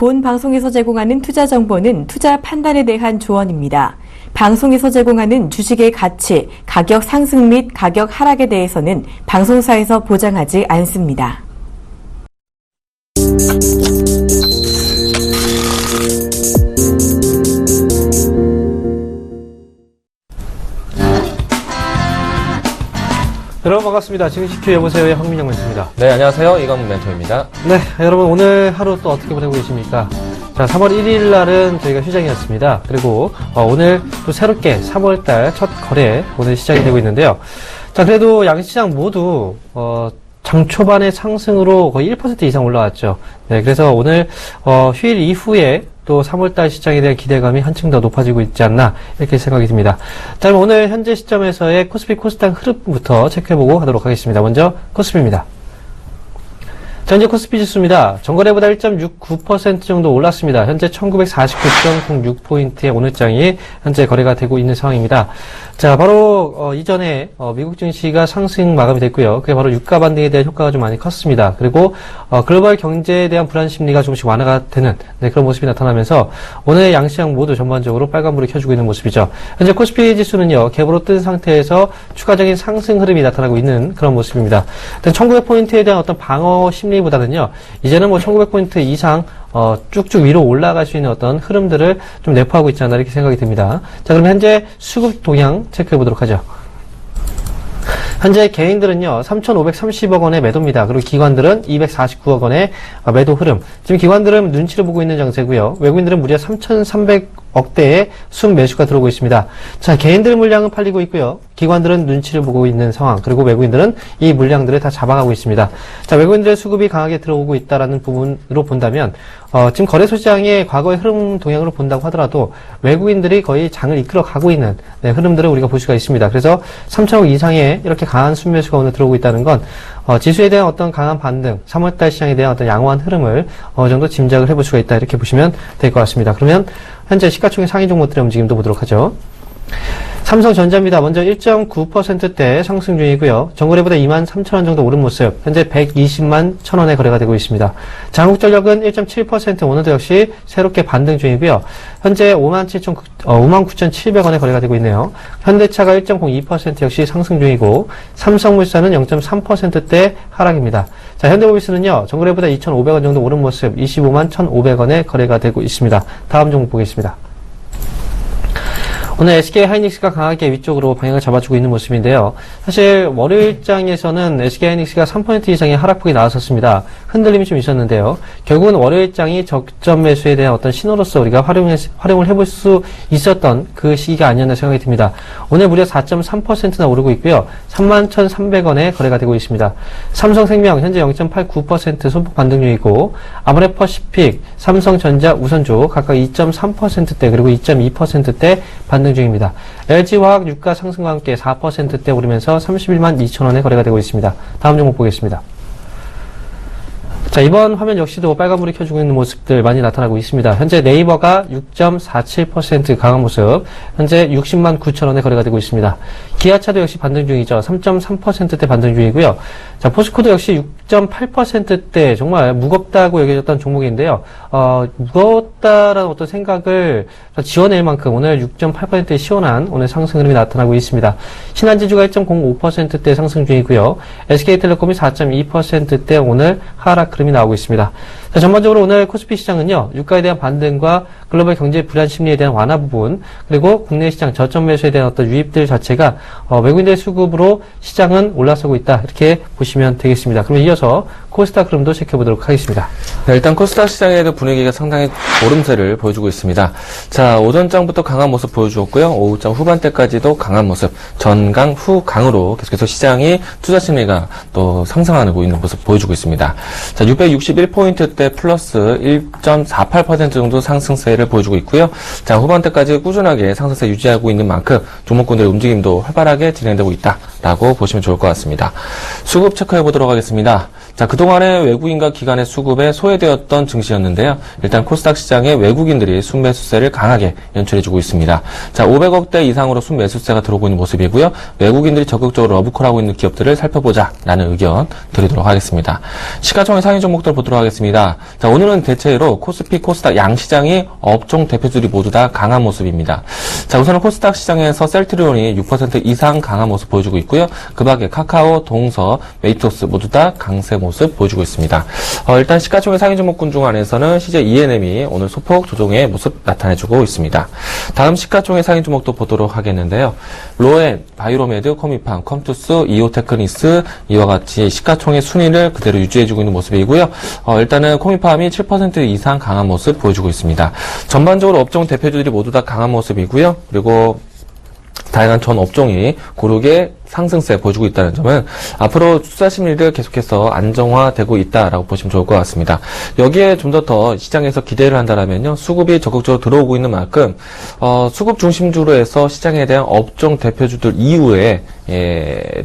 본 방송에서 제공하는 투자 정보는 투자 판단에 대한 조언입니다. 방송에서 제공하는 주식의 가치, 가격 상승 및 가격 하락에 대해서는 방송사에서 보장하지 않습니다. 여러분 반갑습니다. 지금 CQ 여보세요의 황민영 멘토입니다. 네, 안녕하세요. 이광문 멘토입니다. 네, 여러분 오늘 하루 또 어떻게 보내고 계십니까? 자, 3월 1일 날은 저희가 휴장이었습니다. 그리고 오늘 또 새롭게 3월달 첫 거래 오늘 시작이 되고 있는데요. 자, 그래도 양시장 모두 장 초반의 상승으로 거의 1% 이상 올라왔죠. 네, 그래서 오늘 휴일 이후에 또 3월달 시장에 대한 기대감이 한층 더 높아지고 있지 않나 이렇게 생각이 듭니다. 자, 그럼 오늘 현재 시점에서의 코스피 코스닥 흐름부터 체크해보고 가도록 하겠습니다. 먼저 코스피입니다. 자, 현재 코스피 지수입니다. 전거래보다 1.69% 정도 올랐습니다. 현재 1949.06포인트의 오늘 장이 현재 거래가 되고 있는 상황입니다. 자, 바로 이전에 미국 증시가 상승 마감이 됐고요. 그게 바로 유가 반등에 대한 효과가 좀 많이 컸습니다. 그리고 글로벌 경제에 대한 불안 심리가 조금씩 완화가 되는 그런 모습이 나타나면서 오늘 양시장 모두 전반적으로 빨간불을 켜주고 있는 모습이죠. 현재 코스피 지수는요, 갭으로 뜬 상태에서 추가적인 상승 흐름이 나타나고 있는 그런 모습입니다. 일단 1900포인트에 대한 어떤 방어 심리보다는요, 이제는 뭐 1900포인트 이상 쭉쭉 위로 올라갈 수 있는 어떤 흐름들을 좀 내포하고 있지 않나 이렇게 생각이 듭니다. 자, 그럼 현재 수급 동향 체크해 보도록 하죠. 현재 개인들은요, 3,530억 원의 매도입니다. 그리고 기관들은 249억 원의 매도 흐름. 지금 기관들은 눈치를 보고 있는 장세고요. 외국인들은 무려 3,300억대의 순매수가 들어오고 있습니다. 자, 개인들 물량은 팔리고 있고요. 기관들은 눈치를 보고 있는 상황. 그리고 외국인들은 이 물량들을 다 잡아가고 있습니다. 자, 외국인들의 수급이 강하게 들어오고 있다라는 부분으로 본다면, 지금 거래소 시장의 과거의 흐름 동향으로 본다고 하더라도 외국인들이 거의 장을 이끌어 가고 있는 흐름들을 우리가 볼 수가 있습니다. 그래서 3천억 이상의 이렇게 강한 순매수가 오늘 들어오고 있다는 건 지수에 대한 어떤 강한 반등, 3월달 시장에 대한 어떤 양호한 흐름을 어느 정도 짐작을 해볼 수가 있다 이렇게 보시면 될 것 같습니다. 그러면 현재 시가총액 상위 종목들의 움직임도 보도록 하죠. 삼성전자입니다. 먼저 1.9%대 상승 중이고요. 전거래보다 23,000원 정도 오른 모습. 현재 120만 1,000원에 거래가 되고 있습니다. 한국전력은 1.7% 오늘도 역시 새롭게 반등 중이고요. 현재 59,700원에 거래가 되고 있네요. 현대차가 1.02% 역시 상승 중이고, 삼성물산은 0.3%대 하락입니다. 자, 현대모비스는요, 전거래보다 2,500원 정도 오른 모습, 25만 1,500원에 거래가 되고 있습니다. 다음 종목 보겠습니다. 오늘 SK하이닉스가 강하게 위쪽으로 방향을 잡아주고 있는 모습인데요. 사실 월요일장에서는 SK하이닉스가 3% 이상의 하락폭이 나왔었습니다. 흔들림이 좀 있었는데요. 결국은 월요일장이 적점 매수에 대한 어떤 신호로서 우리가 활용을 해볼 수 있었던 그 시기가 아니었나 생각이 듭니다. 오늘 무려 4.3%나 오르고 있고요. 31,300원에 거래가 되고 있습니다. 삼성생명 현재 0.89% 소폭 반등 중이고, 아모레퍼시픽, 삼성전자, 우선조 각각 2.3%대 그리고 2.2%대 반등 중입니다. LG화학 유가 상승과 함께 4%대 오르면서 31만 2천원에 거래가 되고 있습니다. 다음 종목 보겠습니다. 자, 이번 화면 역시도 빨간불이 켜주고 있는 모습들 많이 나타나고 있습니다. 현재 네이버가 6.47% 강한 모습, 현재 60만 9천원에 거래가 되고 있습니다. 기아차도 역시 반등 중이죠. 3.3%대 반등 중이고요. 자, 포스코도 역시 6.8%대 정말 무겁다고 여겨졌던 종목인데요. 무겁다라는 어떤 생각을 지워낼 만큼 오늘 6.8%의 시원한 오늘 상승 흐름이 나타나고 있습니다. 신한지주가 1.05%대 상승 중이고요. SK텔레콤이 4.2%대 오늘 하락 흐름이 나오고 있습니다. 자, 전반적으로 오늘 코스피 시장은요, 유가에 대한 반등과 글로벌 경제 불안 심리에 대한 완화 부분, 그리고 국내 시장 저점 매수에 대한 어떤 유입들 자체가 외국인들의 수급으로 시장은 올라서고 있다 이렇게 보시면 되겠습니다. 그럼 이어서 코스닥 흐름도 체크해보도록 하겠습니다. 네, 일단 코스닥 시장에도 분위기가 상당히 오름세를 보여주고 있습니다. 자, 오전장부터 강한 모습 보여주었고요. 오후장 후반대까지도 강한 모습, 전강 후강으로 계속해서 시장이 투자 심리가 또 상승하고 있는 모습 보여주고 있습니다. 자, 661포인트대 플러스 1.48% 정도 상승세를 보여주고 있고요. 자, 후반대까지 꾸준하게 상승세 유지하고 있는 만큼 종목군들의 움직임도 활발하게 진행되고 있다라고 보시면 좋을 것 같습니다. 수급 체크해 보도록 하겠습니다. 자, 그동안에 외국인과 기관의 수급에 소외되었던 증시였는데요. 일단 코스닥 시장에 외국인들이 순매수세를 강하게 연출해주고 있습니다. 자, 500억대 이상으로 순매수세가 들어오고 있는 모습이고요. 외국인들이 적극적으로 러브콜하고 있는 기업들을 살펴보자라는 의견 드리도록 하겠습니다. 시가총액 상위 종목들 보도록 하겠습니다. 자, 오늘은 대체로 코스피, 코스닥 양시장이 업종 대표주들이 모두 다 강한 모습입니다. 자, 우선은 코스닥 시장에서 셀트리온이 6% 이상 강한 모습 보여주고 있고요. 그 밖에 카카오, 동서, 메이토스 모두 다 강세 모습 보여주고 있습니다. 일단 시가총액 상위 종목군 중 안에서는 CJ ENM이 오늘 소폭 조정의 모습 나타내주고 있습니다. 다음 시가총액 상위 종목도 보도록 하겠는데요. 로엔, 바이로메드, 코미팜, 컴투스, 이오테크니스 이와 같이 시가총액 순위를 그대로 유지해주고 있는 모습이고요. 일단은 코미팜이 7% 이상 강한 모습 보여주고 있습니다. 전반적으로 업종 대표주들이 모두 다 강한 모습이고요. 그리고 다양한 전 업종이 고르게 상승세 보여주고 있다는 점은 앞으로 투자 심리를 계속해서 안정화되고 있다라고 보시면 좋을 것 같습니다. 여기에 좀 더 시장에서 기대를 한다면요, 수급이 적극적으로 들어오고 있는 만큼 수급 중심주로 해서 시장에 대한 업종 대표주들 이후에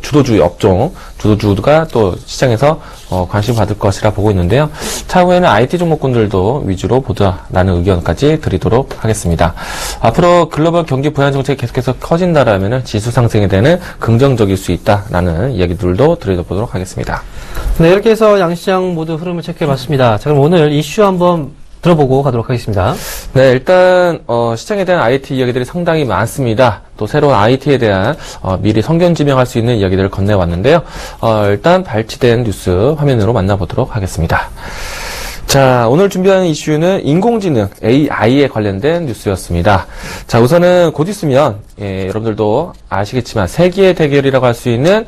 주도주 업종 주도주가 또 시장에서 관심 받을 것이라 보고 있는데요. 차후에는 IT 종목군들도 위주로 보자라는 의견까지 드리도록 하겠습니다. 앞으로 글로벌 경기 부양 정책이 계속해서 커진다라면 지수 상승에 대한 긍정적일 수 있다라는 이야기들도 드려보도록 하겠습니다. 네, 이렇게 해서 양시장 모두 흐름을 체크해봤습니다. 자, 그럼 오늘 이슈 한번 들어보고 가도록 하겠습니다. 네, 일단 시장에 대한 IT 이야기들이 상당히 많습니다. 또 새로운 IT에 대한 미리 성견 지명할 수 있는 이야기들을 건네왔는데요. 일단 발췌된 뉴스 화면으로 만나보도록 하겠습니다. 자, 오늘 준비하는 이슈는 인공지능 AI에 관련된 뉴스였습니다. 자, 우선은 곧 있으면 여러분들도 아시겠지만 세기의 대결이라고 할 수 있는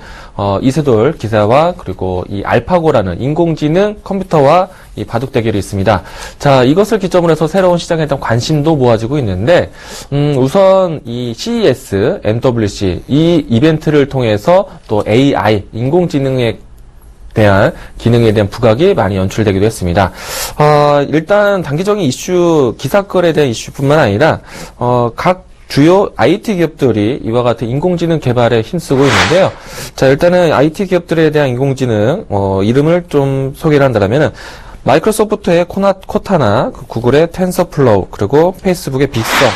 이세돌 기사와 그리고 이 알파고라는 인공지능 컴퓨터와 이 바둑 대결이 있습니다. 자, 이것을 기점으로 해서 새로운 시장에 대한 관심도 모아지고 있는데 우선 이 CES, MWC 이 이벤트를 통해서 또 AI 인공지능의 대한 기능에 대한 부각이 많이 연출되기도 했습니다. 일단 단기적인 이슈, 기사거래에 대한 이슈뿐만 아니라 각 주요 IT 기업들이 이와 같은 인공지능 개발에 힘쓰고 있는데요. 자, 일단은 IT 기업들에 대한 인공지능 이름을 좀 소개를 한다면은 마이크로소프트의 코타나, 구글의 텐서플로우, 그리고 페이스북의 빅서,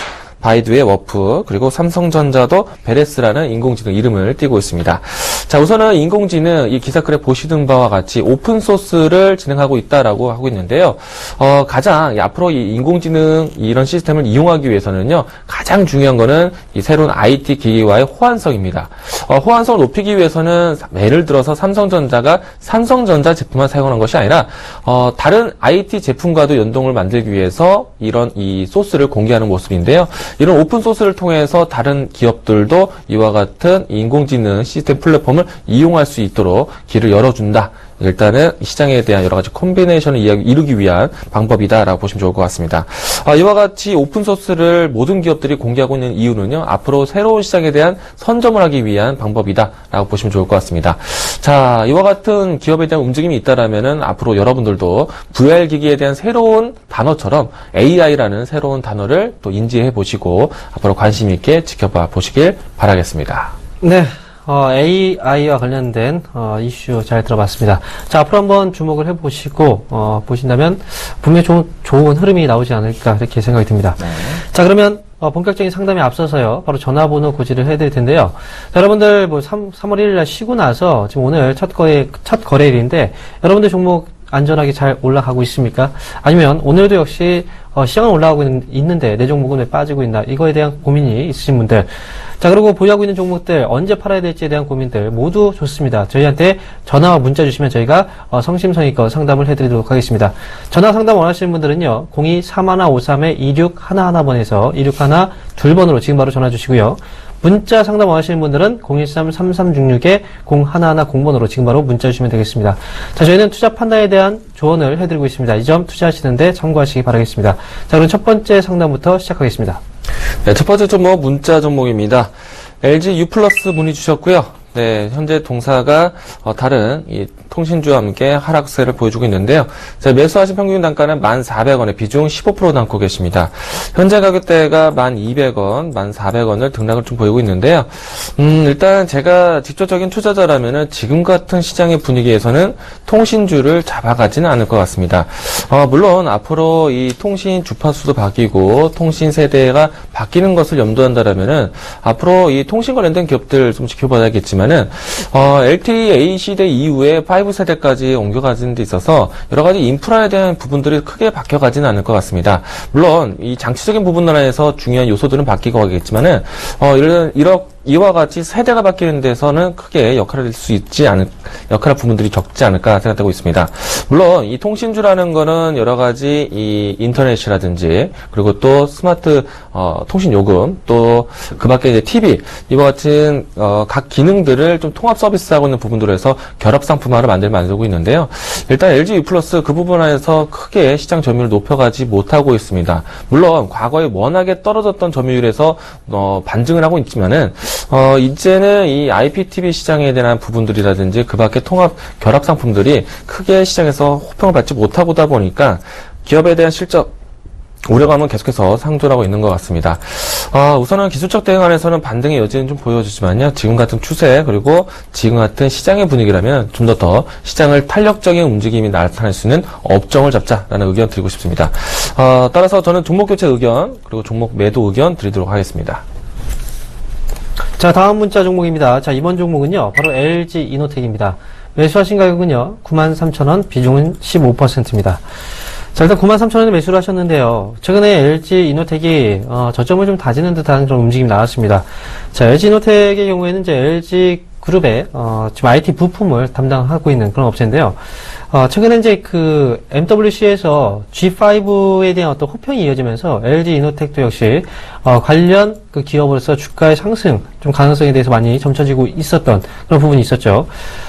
바이두의 워프, 그리고 삼성전자도 베레스라는 인공지능 이름을 띄고 있습니다. 자, 우선은 인공지능 이 기사글에 보시는 바와 같이 오픈소스를 진행하고 있다라고 하고 있는데요. 가장 앞으로 이 인공지능 이런 시스템을 이용하기 위해서는요, 가장 중요한 거는 이 새로운 IT 기기와의 호환성입니다. 호환성을 높이기 위해서는 예를 들어서 삼성전자가 삼성전자 제품만 사용하는 것이 아니라 다른 IT 제품과도 연동을 만들기 위해서 이런 이 소스를 공개하는 모습인데요. 이런 오픈 소스를 통해서 다른 기업들도 이와 같은 인공지능 시스템 플랫폼을 이용할 수 있도록 길을 열어준다. 일단은 시장에 대한 여러 가지 콤비네이션을 이루기 위한 방법이다라고 보시면 좋을 것 같습니다. 이와 같이 오픈소스를 모든 기업들이 공개하고 있는 이유는요, 앞으로 새로운 시장에 대한 선점을 하기 위한 방법이다라고 보시면 좋을 것 같습니다. 자, 이와 같은 기업에 대한 움직임이 있다라면은 앞으로 여러분들도 VR 기기에 대한 새로운 단어처럼 AI라는 새로운 단어를 또 인지해 보시고 앞으로 관심 있게 지켜봐 보시길 바라겠습니다. 네. AI와 관련된 이슈 잘 들어봤습니다. 자, 앞으로 한번 주목을 해보시고 보신다면 분명히 좋은 흐름이 나오지 않을까 이렇게 생각이 듭니다. 네. 자, 그러면 본격적인 상담에 앞서서요, 바로 전화번호 고지를 해드릴 텐데요. 자, 여러분들 3월 1일날 쉬고 나서 지금 오늘 첫 거래일인데 여러분들 종목 안전하게 잘 올라가고 있습니까? 아니면 오늘도 역시 시장은 올라가고 있는데 내 종목은 왜 빠지고 있나, 이거에 대한 고민이 있으신 분들, 자, 그리고 보유하고 있는 종목들 언제 팔아야 될지에 대한 고민들 모두 좋습니다. 저희한테 전화와 문자 주시면 저희가 성심성의껏 상담을 해드리도록 하겠습니다. 전화 상담 원하시는 분들은요, 02-3153-2611번에서 2612번으로 지금 바로 전화 주시고요. 문자 상담 원하시는 분들은 013-3366-0110번으로 지금 바로 문자 주시면 되겠습니다. 자, 저희는 투자 판단에 대한 조언을 해드리고 있습니다. 이 점 투자하시는데 참고하시기 바라겠습니다. 자, 그럼 첫 번째 상담부터 시작하겠습니다. 네, 첫 번째 종목 문자 종목입니다. LG U 플러스 문의 주셨고요. 네, 현재 동사가 다른 이 통신주와 함께 하락세를 보여주고 있는데요. 자, 매수하신 평균 단가는 1,400원에 비중 15% 담고 계십니다. 현재 가격대가 1,200원, 1,400원을 등락을 좀 보이고 있는데요. 일단 제가 직접적인 투자자라면은 지금 같은 시장의 분위기에서는 통신주를 잡아가지는 않을 것 같습니다. 물론 앞으로 이 통신 주파수도 바뀌고 통신 세대가 바뀌는 것을 염두한다라면은 앞으로 이 통신 관련된 기업들 좀 지켜봐야겠지만은 LTE 시대 이후에 5세대까지 옮겨가는 데 있어서 여러 가지 인프라에 대한 부분들이 크게 바뀌어가지는 않을 것 같습니다. 물론 이 장치적인 부분 안에서 중요한 요소들은 바뀌고 가겠지만은 이와 같이 세대가 바뀌는 데서는 크게 역할을 할 수 있지 않을, 역할할 부분들이 적지 않을까 생각되고 있습니다. 물론, 이 통신주라는 거는 여러 가지 이 인터넷이라든지, 그리고 또 스마트, 통신 요금, 또 그 밖에 이제 TV, 이와 같은, 각 기능들을 좀 통합 서비스하고 있는 부분들로 해서 결합 상품화를 만들고 있는데요. 일단 LG U 플러스 그 부분 안에서 크게 시장 점유율을 높여가지 못하고 있습니다. 물론, 과거에 워낙에 떨어졌던 점유율에서, 반증을 하고 있지만은, 이제는 이 IPTV 시장에 대한 부분들이라든지 그 밖에 통합 결합 상품들이 크게 시장에서 호평을 받지 못하다 보니까 기업에 대한 실적 우려감은 계속해서 상존하고 있는 것 같습니다. 우선은 기술적 대응 안에서는 반등의 여지는 좀 보여주지만요. 지금 같은 추세 그리고 지금 같은 시장의 분위기라면 좀 더 시장을 탄력적인 움직임이 나타날 수 있는 업종을 잡자라는 의견 드리고 싶습니다. 따라서 저는 종목 교체 의견 그리고 종목 매도 의견 드리도록 하겠습니다. 자, 다음 문자 종목입니다. 자, 이번 종목은요, 바로 LG 이노텍입니다. 매수하신 가격은요, 93,000원, 비중은 15%입니다. 자, 일단 93,000원에 매수를 하셨는데요. 최근에 LG 이노텍이, 저점을 좀 다지는 듯한 그런 움직임이 나왔습니다. 자, LG 이노텍의 경우에는 이제 LG 그룹의, 지금 IT 부품을 담당하고 있는 그런 업체인데요. 최근에 이제 그 MWC에서 G5에 대한 어떤 호평이 이어지면서 LG 이노텍도 역시 관련 그 기업으로서 주가의 상승 좀 가능성에 대해서 많이 점쳐지고 있었던 그런 부분이 있었죠.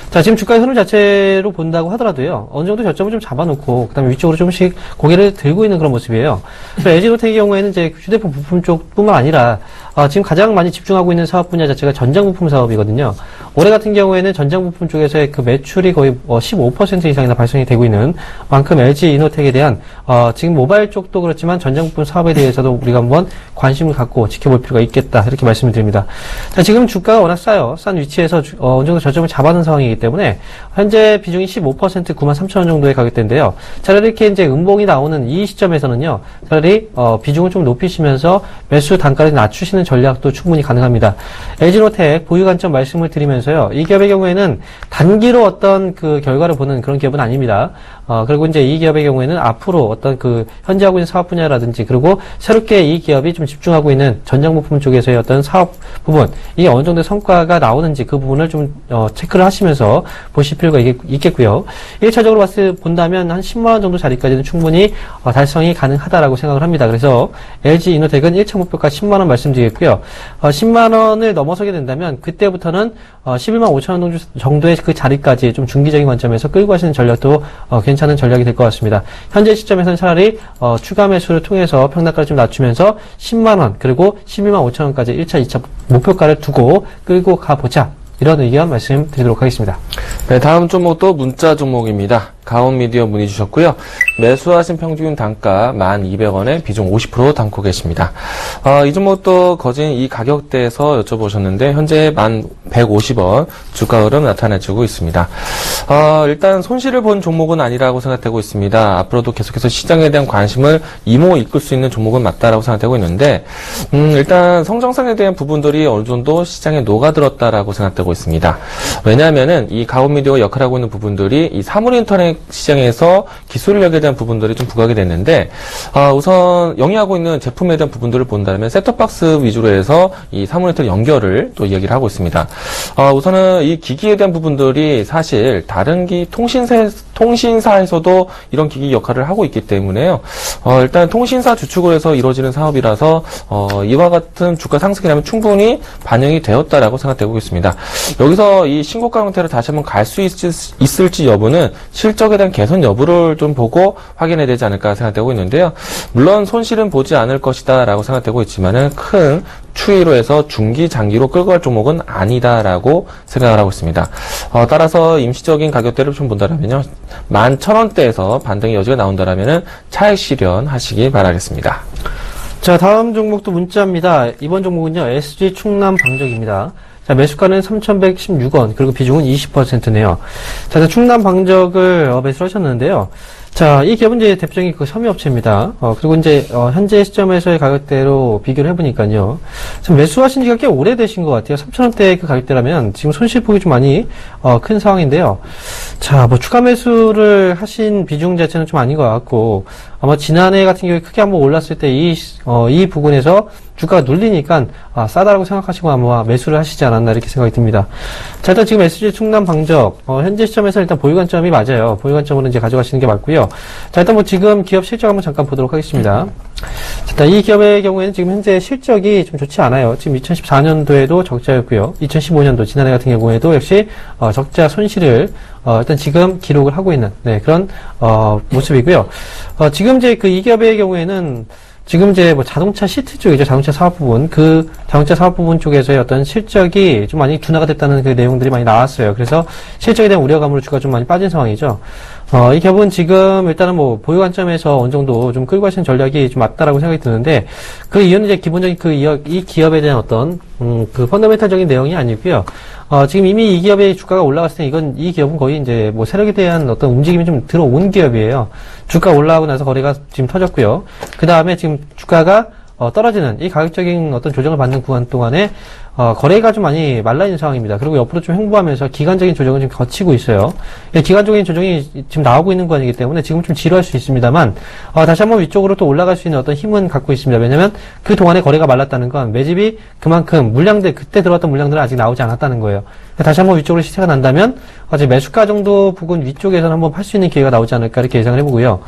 자, 지금 주가의 흐름 자체로 본다고 하더라도요. 어느 정도 저점을 좀 잡아놓고 그다음에 위쪽으로 조금씩 고개를 들고 있는 그런 모습이에요. 그래서 LG 이노텍의 경우에는 이제 휴대폰 부품 쪽뿐만 아니라 지금 가장 많이 집중하고 있는 사업 분야 자체가 전장 부품 사업이거든요. 올해 같은 경우에는 전장 부품 쪽에서의 그 매출이 거의 15% 이상이나 발생이 되고 있는 만큼 LG 이노텍에 대한 지금 모바일 쪽도 그렇지만 전장 부품 사업에 대해서도 우리가 한번 관심을 갖고 지켜볼 필요가 있겠다 이렇게 말씀을 드립니다. 자, 지금 주가가 워낙 싸요. 싼 위치에서 어느 정도 저점을 잡아놓은 상황이기 때문에 현재 비중이 15% 93,000원 정도의 가격대인데요. 차라리 이렇게 이제 음봉이 나오는 이 시점에서는요. 차라리 비중을 좀 높이시면서 매수 단가를 낮추시는 전략도 충분히 가능합니다. LG 이노텍 보유 관점 말씀을 드리면서요. 이 기업의 경우에는 단기로 어떤 그 결과를 보는 그런 기업은 아닙니다. 그리고 이제 이 기업의 경우에는 앞으로 어떤 그 현재 하고 있는 사업 분야라든지 그리고 새롭게 이 기업이 좀 집중하고 있는 전장 부품 쪽에서의 어떤 사업 부분 이게 어느 정도 성과가 나오는지 그 부분을 좀 체크를 하시면서 보실 필요가 있겠고요. 1차적으로 본다면 한 10만원 정도 자리까지는 충분히 달성이 가능하다라고 생각을 합니다. 그래서 LG 이노텍은 1차 목표가 10만원 말씀드리겠고요. 10만원을 넘어서게 된다면 그때부터는 11만 5천원 정도의 그 자리까지 좀 중기적인 관점에서 끌고 가시는 전략도 괜찮은 전략이 될 것 같습니다. 현재 시점에서는 차라리 추가 매수를 통해서 평단가를 좀 낮추면서 10만원 그리고 11만 5천원까지 1차, 2차 목표가를 두고 끌고 가보자. 이런 의견 말씀드리도록 하겠습니다. 네, 다음 종목도 문자 종목입니다. 가온미디어 문의 주셨고요. 매수하신 평균 단가 1,200원에 비중 50% 담고 계십니다. 이 종목도 거진 이 가격대에서 여쭤보셨는데 현재 1,150원 주가 흐름 나타내주고 있습니다. 일단 손실을 본 종목은 아니라고 생각되고 있습니다. 앞으로도 계속해서 시장에 대한 관심을 이끌 수 있는 종목은 맞다라고 생각되고 있는데 일단 성장성에 대한 부분들이 어느 정도 시장에 녹아들었다라고 생각되고 있습니다. 왜냐하면은 이 가온미디어가 역할하고 있는 부분들이 이 사물 인터넷 시장에서 기술력에 대한 부분들이 좀 부각이 됐는데 우선 영위하고 있는 제품에 대한 부분들을 본다면 셋톱박스 위주로 해서 이 사물 인터넷 연결을 또 이야기를 하고 있습니다. 우선은 이 기기에 대한 부분들이 사실 다른 통신사에서도 이런 기기 역할을 하고 있기 때문에요. 일단 통신사 주축으로 해서 이루어지는 사업이라서 이와 같은 주가 상승이라면 충분히 반영이 되었다라고 생각되고 있습니다. 여기서 이 신고가 형태로 다시 한번 갈 수 있을지 여부는 실적에 대한 개선 여부를 좀 보고 확인해야 되지 않을까 생각되고 있는데요. 물론 손실은 보지 않을 것이다 라고 생각되고 있지만은 큰 추이로 해서 중기, 장기로 끌고 갈 종목은 아니다라고 생각을 하고 있습니다. 따라서 임시적인 가격대를 좀 본다면요. 11,000원대에서 반등의 여지가 나온다면은 차익 실현하시기 바라겠습니다. 자, 다음 종목도 문자입니다. 이번 종목은요, SG 충남 방적입니다. 자, 매수가는 3,116원, 그리고 비중은 20%네요. 자, 충남 방적을 매수를 하셨는데요. 자, 이 기업은 이제 대표적인 그 섬유업체입니다. 그리고 이제, 현재 시점에서의 가격대로 비교를 해보니까요. 참 매수하신 지가 꽤 오래되신 것 같아요. 3,000원대 그 가격대라면 지금 손실폭이 좀 많이, 큰 상황인데요. 자, 뭐, 추가 매수를 하신 비중 자체는 좀 아닌 것 같고, 아마 지난해 같은 경우에 크게 한번 올랐을 때 이 부분에서 주가가 눌리니까, 싸다라고 생각하시고 아마 매수를 하시지 않았나 이렇게 생각이 듭니다. 자, 일단 지금 SG 충남 방적, 현재 시점에서 일단 보유 관점이 맞아요. 보유 관점으로 이제 가져가시는 게 맞고요. 자, 일단 뭐 지금 기업 실적 한번 잠깐 보도록 하겠습니다. 자, 이 기업의 경우에는 지금 현재 실적이 좀 좋지 않아요. 지금 2014년도에도 적자였고요. 2015년도 지난해 같은 경우에도 역시 적자 손실을 일단 지금 기록을 하고 있는 그런 모습이고요. 지금 이제 그 이 기업의 경우에는 지금 이제 뭐 자동차 시트 쪽이죠. 자동차 사업 부분. 그 자동차 사업 부분 쪽에서의 어떤 실적이 좀 많이 둔화가 됐다는 그 내용들이 많이 나왔어요. 그래서 실적에 대한 우려감으로 주가가 좀 많이 빠진 상황이죠. 이 기업은 지금 일단은 뭐 보유 관점에서 어느 정도 좀 끌고 가시는 전략이 좀 맞다라고 생각이 드는데 그 이유는 이제 기본적인 이 기업에 대한 어떤 그 펀더멘탈적인 내용이 아니고요. 지금 이미 이 기업의 주가가 올라갔을 때 이 기업은 거의 이제 뭐 세력에 대한 어떤 움직임이 좀 들어온 기업이에요. 주가 올라가고 나서 거래가 지금 터졌고요. 그 다음에 지금 주가가 떨어지는 이 가격적인 어떤 조정을 받는 구간 동안에 거래가 좀 많이 말라있는 상황입니다. 그리고 옆으로 좀 횡보하면서 기간적인 조정을 지금 거치고 있어요. 기간적인 조정이 지금 나오고 있는 구간이기 때문에 지금 좀 지루할 수 있습니다만 다시 한번 위쪽으로 또 올라갈 수 있는 어떤 힘은 갖고 있습니다. 왜냐하면 그 동안에 거래가 말랐다는 건 매집이 그만큼 그때 들어왔던 물량들은 아직 나오지 않았다는 거예요. 다시 한번 위쪽으로 시세가 난다면 아직 매수가 정도 부분 위쪽에서는 한번 팔 수 있는 기회가 나오지 않을까 이렇게 예상을 해보고요.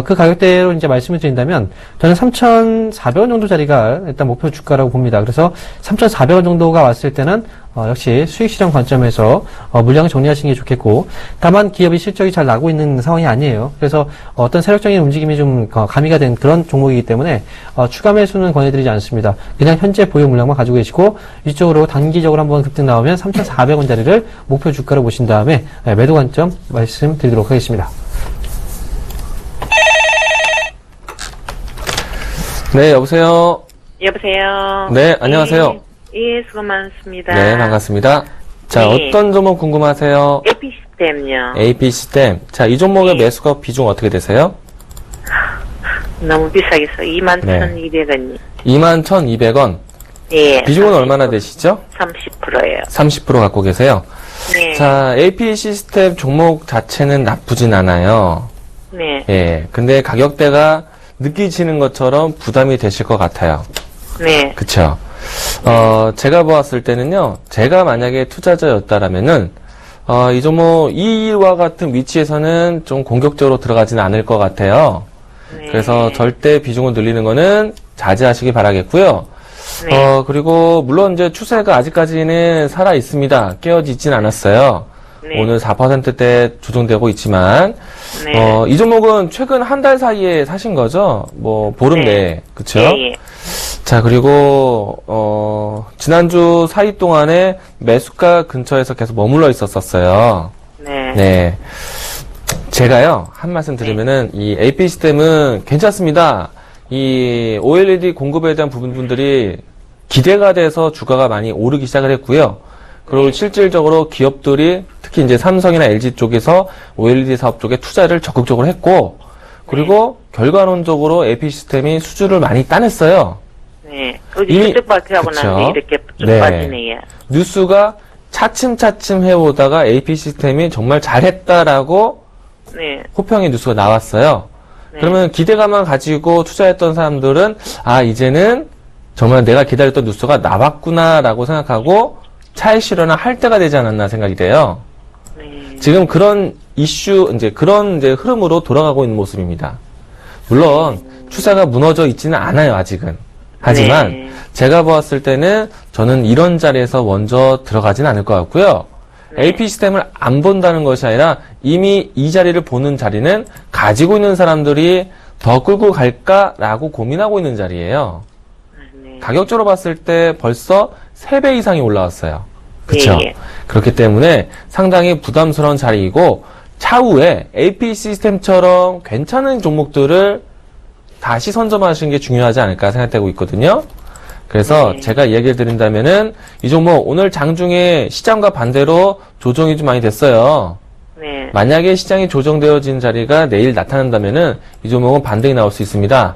그 가격대로 이제 말씀을 드린다면 저는 3,400원 정도짜리가 일단 목표 주가라고 봅니다. 그래서 3,400원 정도가 왔을 때는 역시 수익 실현 관점에서 물량을 정리하시는 게 좋겠고, 다만 기업이 실적이 잘 나고 있는 상황이 아니에요. 그래서 어떤 세력적인 움직임이 좀 가미가 된 그런 종목이기 때문에 추가 매수는 권해드리지 않습니다. 그냥 현재 보유 물량만 가지고 계시고 이쪽으로 단기적으로 한번 급등 나오면 3,400원짜리를 목표 주가로 보신 다음에 매도 관점 말씀드리도록 하겠습니다. 네, 여보세요. 여보세요. 네, 안녕하세요. 예, 수고 많습니다. 네, 반갑습니다. 자, 네. 어떤 종목 궁금하세요? AP 시스템요. AP 시스템. 자, 이 종목의 네. 매수가 비중 어떻게 되세요? 너무 비싸겠어. 21,200원이. 21,200원. 예. 비중은 얼마나 되시죠? 30%예요. 30% 갖고 계세요. 네. 자, AP 시스템 종목 자체는 나쁘진 않아요. 네. 예. 근데 가격대가 느끼지는 것처럼 부담이 되실 것 같아요. 네. 그쵸? 제가 보았을 때는요, 제가 만약에 투자자였다라면은, 이 종목, 이와 같은 위치에서는 좀 공격적으로 들어가지는 않을 것 같아요. 네. 그래서 절대 비중을 늘리는 거는 자제하시기 바라겠고요. 네. 그리고 물론 이제 추세가 아직까지는 살아 있습니다. 깨어지진 않았어요. 네. 오늘 4%대 조정되고 있지만, 네. 이 종목은 최근 한 달 사이에 사신 거죠? 뭐, 보름 네. 내에. 그쵸? 예, 예. 자, 그리고, 지난주 사이 동안에 매수가 근처에서 계속 머물러 있었어요. 네. 네. 제가요, 한 말씀 드리면은, 이 AP 시스템은 괜찮습니다. 이 OLED 공급에 대한 부분들이 기대가 돼서 주가가 많이 오르기 시작을 했고요. 그리고 실질적으로 기업들이 특히 이제 삼성이나 LG 쪽에서 OLED 사업 쪽에 투자를 적극적으로 했고, 그리고 결과론적으로 AP 시스템이 수주를 많이 따냈어요. 네. 어제 이미- 실적 발표하고 그쵸. 난 뒤 이렇게 쭉 네. 빠지네요. 뉴스가 차츰차츰 해오다가 AP 시스템이 정말 잘했다라고 네. 호평의 뉴스가 나왔어요. 네. 그러면 기대감만 가지고 투자했던 사람들은 정말 내가 기다렸던 뉴스가 나왔구나라고 생각하고 차익 실현을 할 때가 되지 않았나 생각이 돼요. 네. 지금 그런 그런 흐름으로 돌아가고 있는 모습입니다. 물론 추세가 무너져 있지는 않아요, 아직은. 하지만 네. 제가 보았을 때는 저는 이런 자리에서 먼저 들어가진 않을 것 같고요. 네. AP 시스템을 안 본다는 것이 아니라 이미 이 자리를 보는 자리는 가지고 있는 사람들이 더 끌고 갈까라고 고민하고 있는 자리예요. 네. 가격적으로 봤을 때 벌써 3배 이상이 올라왔어요. 그쵸? 예, 예. 그렇기 때문에 상당히 부담스러운 자리이고, 차후에 AP 시스템처럼 괜찮은 종목들을 다시 선점하시는 게 중요하지 않을까 생각되고 있거든요. 그래서 네. 제가 이야기를 드린다면은 이 종목 오늘 장중에 시장과 반대로 조정이 좀 많이 됐어요. 네. 만약에 시장이 조정되어진 자리가 내일 나타난다면은 이 종목은 반등이 나올 수 있습니다.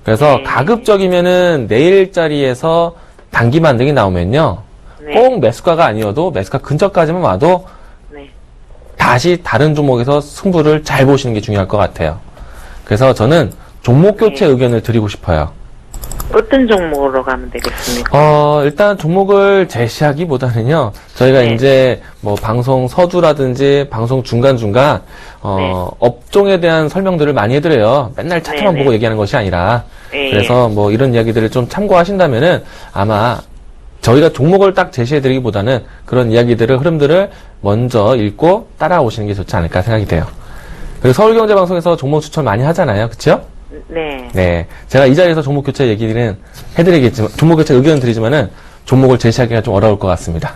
그래서 네. 가급적이면은 내일 자리에서 단기 반등이 나오면요. 네. 꼭 매수가가 아니어도 매수가 근처까지만 와도 네. 다시 다른 종목에서 승부를 잘 보시는 게 중요할 것 같아요. 그래서 저는 종목 교체 의견을 드리고 싶어요. 어떤 종목으로 가면 되겠습니까? 일단 종목을 제시하기보다는요, 저희가 네. 이제 뭐 방송 서두라든지 방송 중간중간, 네. 업종에 대한 설명들을 많이 해드려요. 맨날 차트만 네, 보고 네. 얘기하는 것이 아니라. 예, 그래서 뭐 이런 이야기들을 좀 참고하신다면은 아마 저희가 종목을 딱 제시해드리기보다는 그런 이야기들을, 흐름들을 먼저 읽고 따라오시는 게 좋지 않을까 생각이 돼요. 그리고 서울경제방송에서 종목 추천 많이 하잖아요. 그쵸? 네. 네. 제가 이 자리에서 종목 교체 얘기는 해드리겠지만, 종목 교체 의견을 드리지만은, 종목을 제시하기가 좀 어려울 것 같습니다.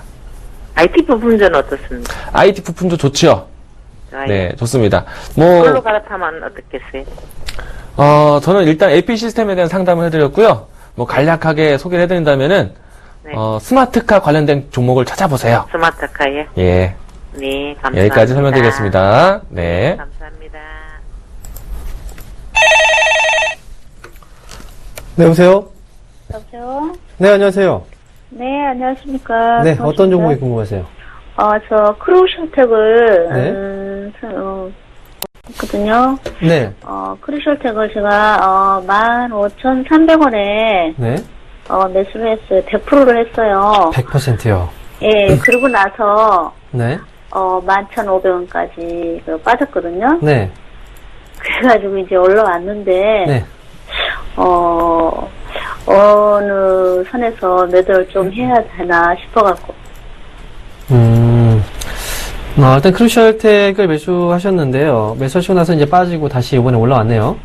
IT 부품전 어떻습니까? IT 부품도 좋지요? 아, 네, 좋습니다. 그걸로 뭐, 갈아타면 어떻겠어요? 저는 일단 AP 시스템에 대한 상담을 해드렸고요. 뭐, 간략하게 소개를 해드린다면은, 네. 스마트카 관련된 종목을 찾아보세요. 스마트카에? 예. 네, 감사합니다. 여기까지 설명드리겠습니다. 네. 감사합니다. 네, 여보세요? 여보세요? 네, 안녕하세요. 네, 안녕하십니까. 네, 반갑습니다. 어떤 종목이 궁금하세요? 저 크루셜텍을, 네. 했거든요. 네, 크루셜텍을 제가, 15,300원에, 네. 매수를 했어요. 100%를 했어요. 100%요. 예, 그러고 나서, 네, 11,500원까지 빠졌거든요. 네, 그래가지고 이제 올라왔는데, 네. 어느 선에서 매도를 좀 해야 되나 싶어갖고. 일단 크루셜텍을 매수하셨는데요. 매수하시고 나서 이제 빠지고 다시 이번에 올라왔네요.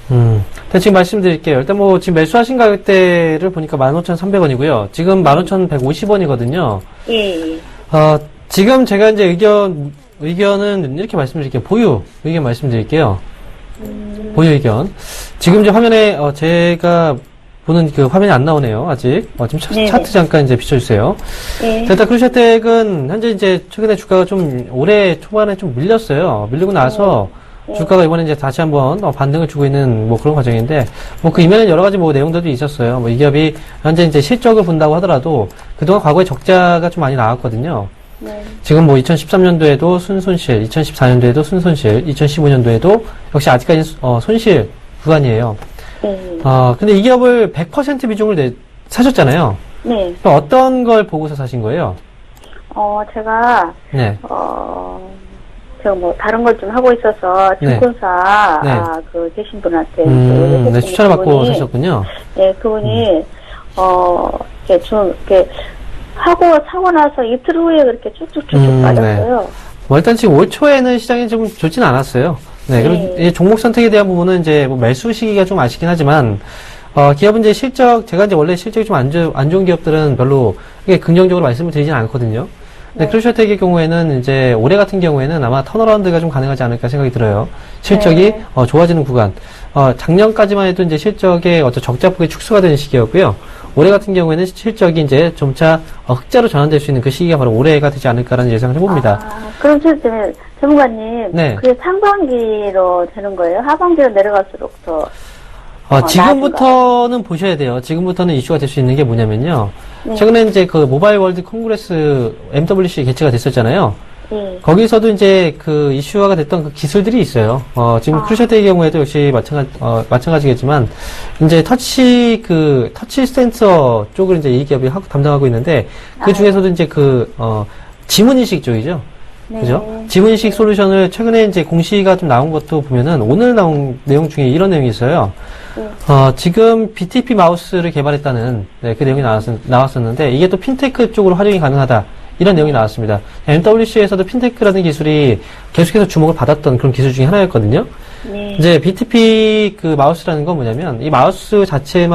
일단 지금 말씀드릴게요. 일단 뭐 지금 매수하신 가격대를 보니까 15,300원이고요. 지금 15,150원이거든요. 예, 지금 제가 이제 의견은 이렇게 말씀드릴게요. 보유 의견 말씀드릴게요. 보유 의견. 지금 이제 화면에, 제가 보는 그 화면이 안 나오네요. 아직. 지금 네네. 차트 잠깐 이제 비춰주세요. 예. 일단 크루셜텍은 현재 이제 최근에 주가가 좀 올해 초반에 좀 밀렸어요. 밀리고 나서 주가가 이번에 이제 다시 한번 반등을 주고 있는 뭐 그런 과정인데, 뭐 그 이면에 여러 가지 뭐 내용들도 있었어요. 뭐 이 기업이 현재 이제 실적을 본다고 하더라도 그동안 과거에 적자가 좀 많이 나왔거든요. 네. 지금 뭐 2013년도에도 순손실, 2014년도에도 순손실, 2015년도에도 역시 아직까지 손실 구간이에요. 네. 근데 이 기업을 100% 비중을 사셨잖아요. 네. 그럼 어떤 걸 보고서 사신 거예요? 제가, 네. 제가 뭐 다른 걸 좀 하고 있어서 네. 증권사 네. 계신 분한테 네, 추천을 받고 사셨군요. 네, 그분이 이렇게 좀 이렇게 사고 나서 이틀 후에 그렇게 쭉쭉쭉 빠졌어요. 뭐 일단 지금 올 초에는 시장이 좀 좋지는 않았어요. 네, 그리고 네. 이 종목 선택에 대한 부분은 이제 뭐 매수 시기가 좀 아쉽긴 하지만, 기업은 이제 제가 이제 원래 실적이 좀 안 좋은 기업들은 별로 이게 긍정적으로 말씀을 드리진 않거든요. 네, 크루셜텍의 경우에는 이제 올해 같은 경우에는 아마 턴어라운드가 좀 가능하지 않을까 생각이 들어요. 실적이 네. 좋아지는 구간. 작년까지만 해도 이제 적자폭이 축소가 되는 시기였고요. 올해 같은 경우에는 실적이 이제 점차 흑자로 전환될 수 있는 그 시기가 바로 올해가 되지 않을까라는 예상을 해봅니다. 그럼 전문가님, 네. 그게 상반기로 되는 거예요? 하반기로 내려갈수록 더 지금부터는 보셔야 돼요. 지금부터는 이슈가 될 수 있는 게 뭐냐면요. 네. 최근에 이제 그 모바일 월드 콩그레스 MWC 개최가 됐었잖아요. 예. 거기서도 이제 그 이슈화가 됐던 그 기술들이 있어요. 지금 크루셜텍의 경우에도 역시 마찬가지겠지만, 이제 터치 센서 쪽을 이제 이 기업이 담당하고 있는데, 그 중에서도 이제 지문인식 쪽이죠. 네. 그죠? 지문인식 솔루션을 최근에 이제 공시가 좀 나온 것도 보면은 오늘 나온 내용 중에 이런 내용이 있어요. 지금 BTP 마우스를 개발했다는 그 내용이 나왔었는데 이게 또 핀테크 쪽으로 활용이 가능하다. 이런 내용이 나왔습니다. MWC에서도 핀테크라는 기술이 계속해서 주목을 받았던 그런 기술 중에 하나였거든요. 네. 이제 BTP 그 마우스라는 건 뭐냐면 이 마우스 자체에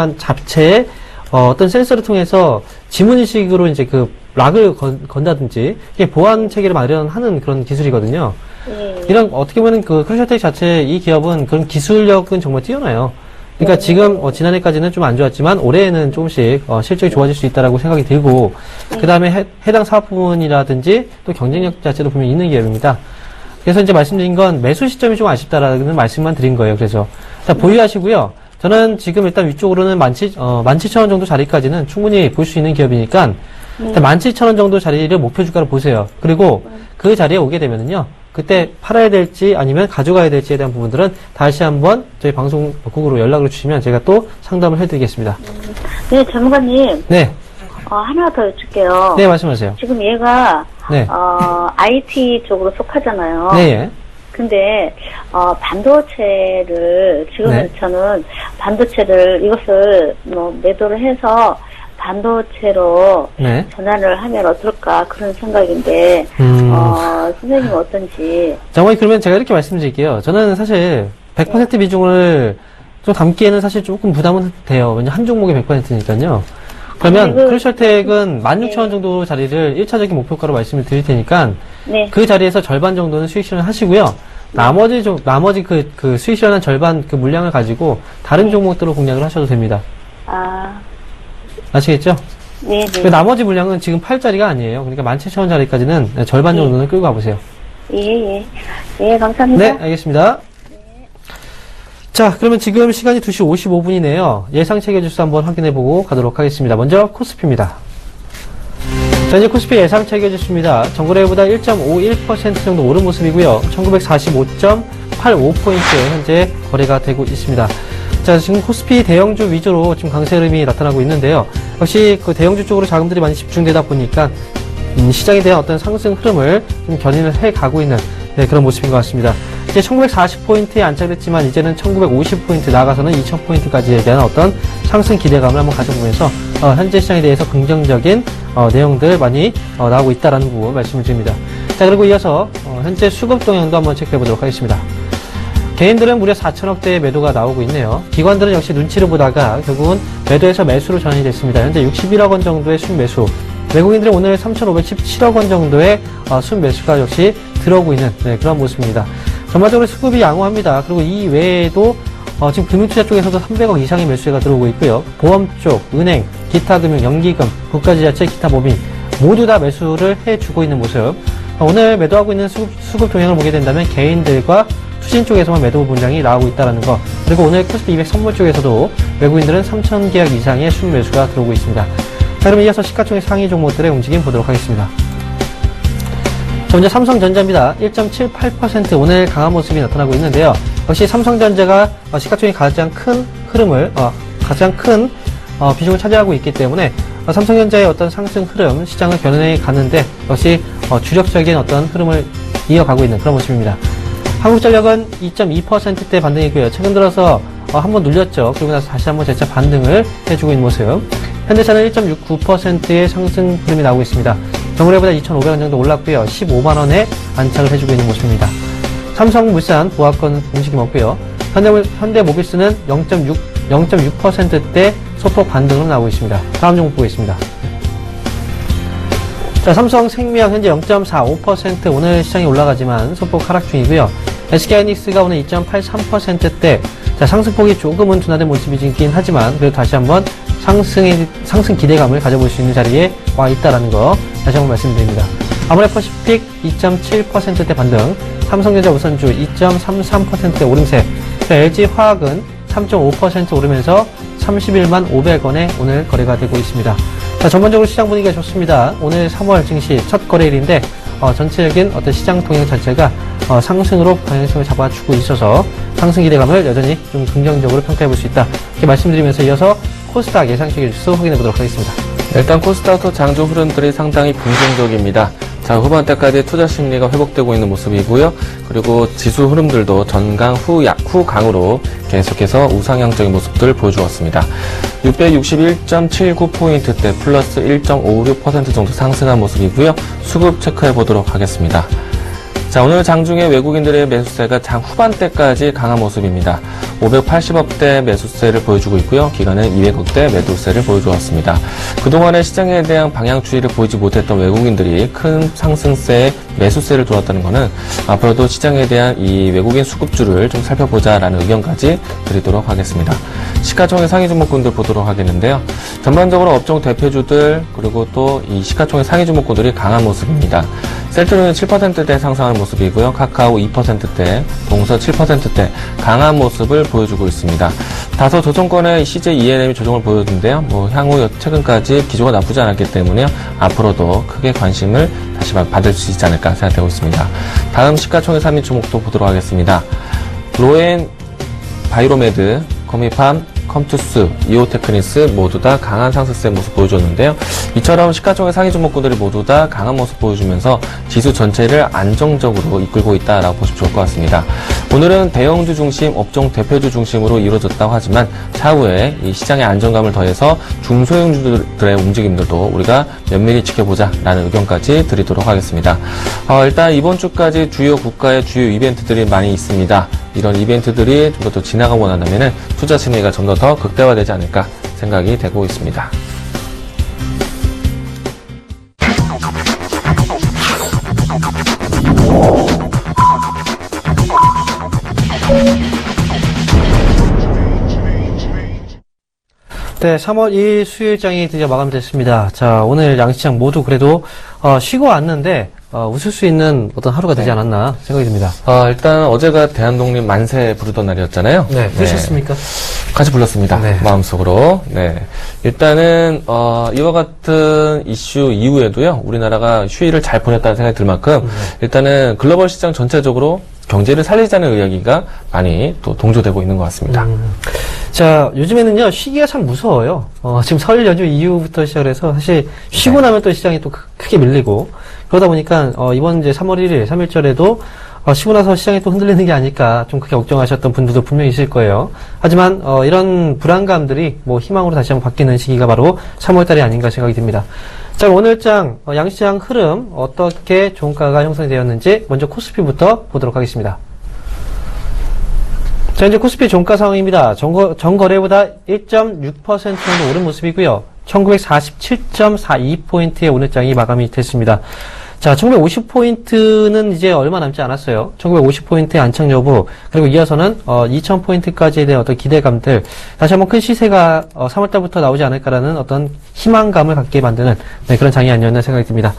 어떤 센서를 통해서 지문인식으로 이제 그 락을 건다든지 이게 보안 체계를 마련하는 그런 기술이거든요. 예. 이런 어떻게 보면 그 크루셜텍 자체 이 기업은 그런 기술력은 정말 뛰어나요. 그러니까 지금 지난해까지는 좀 안 좋았지만 올해에는 조금씩 실적이 좋아질 수 있다라고 생각이 들고 그 다음에 해당 사업 부분이라든지 또 경쟁력 자체도 분명히 있는 기업입니다. 그래서 이제 말씀드린 건 매수 시점이 좀 아쉽다라는 말씀만 드린 거예요. 그래서 자, 보유하시고요. 저는 지금 일단 위쪽으로는 17,000원 정도 자리까지는 충분히 볼 수 있는 기업이니까 일단 17,000원 정도 자리를 목표 주가로 보세요. 그리고 그 자리에 오게 되면은요. 그때 팔아야 될지 아니면 가져가야 될지에 대한 부분들은 다시 한번 저희 방송국으로 연락을 주시면 제가 또 상담을 해드리겠습니다. 네, 전문가님. 네. 하나 더 여쭐게요. 네, 말씀하세요. 지금 얘가, 네. IT 쪽으로 속하잖아요. 네, 예. 근데, 반도체를, 지금은 네. 저는 반도체를, 이것을 매도를 해서 반도체로 네. 전환을 하면 어떨까 그런 생각인데, 선생님 어떤지. 장관님, 그러면 제가 이렇게 말씀드릴게요. 저는 사실 100% 비중을 좀 담기에는 사실 조금 부담은 돼요. 왜냐면 한 종목이 100%니까요. 그러면 크루셜텍은 16,000원 정도 자리를 1차적인 목표가로 말씀을 드릴 테니까 네. 그 자리에서 절반 정도는 수익 실현 하시고요. 나머지 그 수익 실현한 절반 그 물량을 가지고 다른 종목들로 공략을 하셔도 됩니다. 아시겠죠? 네, 그 네. 나머지 물량은 지금 팔 자리가 아니에요. 그러니까 17,000원 자리까지는 절반 정도는 끌고 가보세요. 예. 예, 감사합니다. 네, 알겠습니다. 자, 그러면 지금 시간이 2시 55분이네요. 예상 체계 지수 한번 확인해보고 가도록 하겠습니다. 먼저 코스피입니다. 자, 이제 코스피 예상 체계 지수입니다. 전거래보다 1.51% 정도 오른 모습이고요. 1945.85포인트 현재 거래가 되고 있습니다. 자, 지금 코스피 대형주 위주로 지금 강세 흐름이 나타나고 있는데요. 역시 그 대형주 쪽으로 자금들이 많이 집중되다 보니까 시장에 대한 어떤 상승 흐름을 좀 견인을 해 가고 있는 그런 모습인 것 같습니다. 이제 1940포인트에 안착됐지만 이제는 1950포인트 나아가서는 2000포인트까지에 대한 어떤 상승 기대감을 한번 가져보면서 현재 시장에 대해서 긍정적인 내용들 많이 나오고 있다라는 부분 말씀을 드립니다. 자, 그리고 이어서 현재 수급 동향도 한번 체크해 보도록 하겠습니다. 개인들은 무려 4천억대의 매도가 나오고 있네요. 기관들은 역시 눈치를 보다가 결국은 매도에서 매수로 전환이 됐습니다. 현재 61억 원 정도의 순매수. 외국인들은 오늘 3,517억 원 정도의 순매수가 역시 들어오고 있는 그런 모습입니다. 전반적으로 수급이 양호합니다. 그리고 이 외에도 지금 금융투자 쪽에서도 300억 이상의 매수가 들어오고 있고요. 보험 쪽, 은행, 기타금융, 연기금, 국가지자체, 기타 법인 모두 다 매수를 해주고 있는 모습. 오늘 매도하고 있는 수급 동향을 보게 된다면 개인들과 투신 쪽에서만 매도 분량이 나오고 있다는 거. 그리고 오늘 코스피 200 선물 쪽에서도 외국인들은 3,000계약 이상의 순매수가 들어오고 있습니다. 자, 그럼 이어서 시가총액 상위 종목들의 움직임 보도록 하겠습니다. 자, 먼저 삼성전자입니다. 1.78% 오늘 강한 모습이 나타나고 있는데요. 역시 삼성전자가 시가총액 가장 큰 흐름을, 가장 큰 비중을 차지하고 있기 때문에 삼성전자의 어떤 상승 흐름, 시장을 견인해 가는데 역시 주력적인 어떤 흐름을 이어가고 있는 그런 모습입니다. 한국전력은 2.2%대 반등이고요. 최근 들어서 한번 눌렸죠. 그리고 나서 다시 한번 재차 반등을 해주고 있는 모습. 현대차는 1.69%의 상승 흐름이 나오고 있습니다. 정거래보다 2,500원 정도 올랐고요. 15만원에 안착을 해주고 있는 모습입니다. 삼성물산 보합권 움직임 없고요. 현대모비스는 0.6%대 소폭 반등으로 나오고 있습니다. 다음 종목 보겠습니다. 자, 삼성생명 현재 0.45% 오늘 시장이 올라가지만 소폭 하락 중이고요. SK하이닉스가 오늘 2.83%대 상승폭이 조금은 둔화된 모습이긴 하지만 그래도 다시 한번 상승 기대감을 가져볼 수 있는 자리에 와 있다라는 거 다시 한번 말씀드립니다. 아모레퍼시픽 2.7%대 반등, 삼성전자 우선주 2.33%대 오름세, LG화학은 3.5% 오르면서 31만 500원에 오늘 거래가 되고 있습니다. 자, 전반적으로 시장 분위기가 좋습니다. 오늘 3월 증시 첫 거래일인데 전체적인 어떤 시장 동향 자체가 상승으로 방향성을 잡아주고 있어서 상승 기대감을 여전히 좀 긍정적으로 평가해 볼 수 있다. 이렇게 말씀드리면서 이어서 코스닥 예상시계 지수 확인해 보도록 하겠습니다. 일단 코스닥도 장중 흐름들이 상당히 긍정적입니다. 자, 후반대까지 투자 심리가 회복되고 있는 모습이고요. 그리고 지수 흐름들도 전강 후강으로 계속해서 우상향적인 모습들을 보여주었습니다. 661.79포인트대 플러스 1.56% 정도 상승한 모습이고요. 수급 체크해 보도록 하겠습니다. 자, 오늘 장중에 외국인들의 매수세가 장 후반대까지 강한 모습입니다. 580억대 매수세를 보여주고 있고요. 기관은 200억대 매도세를 보여주었습니다. 그동안의 시장에 대한 방향 추이를 보이지 못했던 외국인들이 큰 상승세에 매수세를 두었다는 것은 앞으로도 시장에 대한 이 외국인 수급주를 좀 살펴보자라는 의견까지 드리도록 하겠습니다. 시가총액 상위 종목군들 보도록 하겠는데요. 전반적으로 업종 대표주들 그리고 또 이 시가총액 상위 종목군들이 강한 모습입니다. 셀트리온은 7%대 상승하는 모습이고요. 카카오 2%대, 동서 7%대 강한 모습을 보여주고 있습니다. 다소 조정권의 CJ ENM이 조정을 보여주는데요. 향후 최근까지 기조가 나쁘지 않았기 때문에 앞으로도 크게 관심을 다시 받을 수 있지 않을까 생각되고 있습니다. 다음 시가총액 3위 종목도 보도록 하겠습니다. 로엔 바이로메드, 거미팜, 컴투스, 이오테크니스 모두 다 강한 상승세 모습 보여줬는데요. 이처럼 시가총액 상위 종목군들이 모두 다 강한 모습 보여주면서 지수 전체를 안정적으로 이끌고 있다라고 보시면 좋을 것 같습니다. 오늘은 대형주 중심, 업종 대표주 중심으로 이루어졌다고 하지만 차후에 이 시장의 안정감을 더해서 중소형주들의 움직임들도 우리가 면밀히 지켜보자라는 의견까지 드리도록 하겠습니다. 일단 이번 주까지 주요 국가의 주요 이벤트들이 많이 있습니다. 이런 이벤트들이 좀 더 지나가고 난다면 투자 심리가 좀 더 극대화되지 않을까 생각이 되고 있습니다. 네, 3월 2일 수요일장이 드디어 마감됐습니다. 자, 오늘 양시장 모두 그래도 쉬고 왔는데 웃을 수 있는 어떤 하루가 되지 않았나 생각이 듭니다. 일단 어제가 대한독립 만세 부르던 날이었잖아요. 네, 그러셨습니까? 같이 불렀습니다. 네. 마음속으로. 네. 일단은 이와 같은 이슈 이후에도요. 우리나라가 휴일을 잘 보냈다는 생각이 들 만큼 일단은 글로벌 시장 전체적으로 경제를 살리자는 이야기가 많이 또 동조되고 있는 것 같습니다. 자, 요즘에는요, 쉬기가 참 무서워요. 지금 설 연휴 이후부터 시작해서 사실 쉬고 나면 또 시장이 또 크게 밀리고, 그러다 보니까, 이번 이제 3월 1일, 3일절에도, 쉬고 나서 시장이 또 흔들리는 게 아닐까, 좀 크게 걱정하셨던 분들도 분명히 있을 거예요. 하지만, 이런 불안감들이 희망으로 다시 한번 바뀌는 시기가 바로 3월달이 아닌가 생각이 듭니다. 자, 오늘장, 양시장 흐름, 어떻게 종가가 형성이 되었는지, 먼저 코스피부터 보도록 하겠습니다. 자, 이제 코스피 종가 상황입니다. 전거래보다 1.6% 정도 오른 모습이고요. 1947.42포인트의 오늘장이 마감이 됐습니다. 자, 1950포인트는 이제 얼마 남지 않았어요. 1950포인트의 안착 여부, 그리고 이어서는 2000포인트까지에 대한 어떤 기대감들, 다시 한번 큰 시세가 3월달부터 나오지 않을까라는 어떤 희망감을 갖게 만드는 그런 장이 아니었나 생각이 듭니다.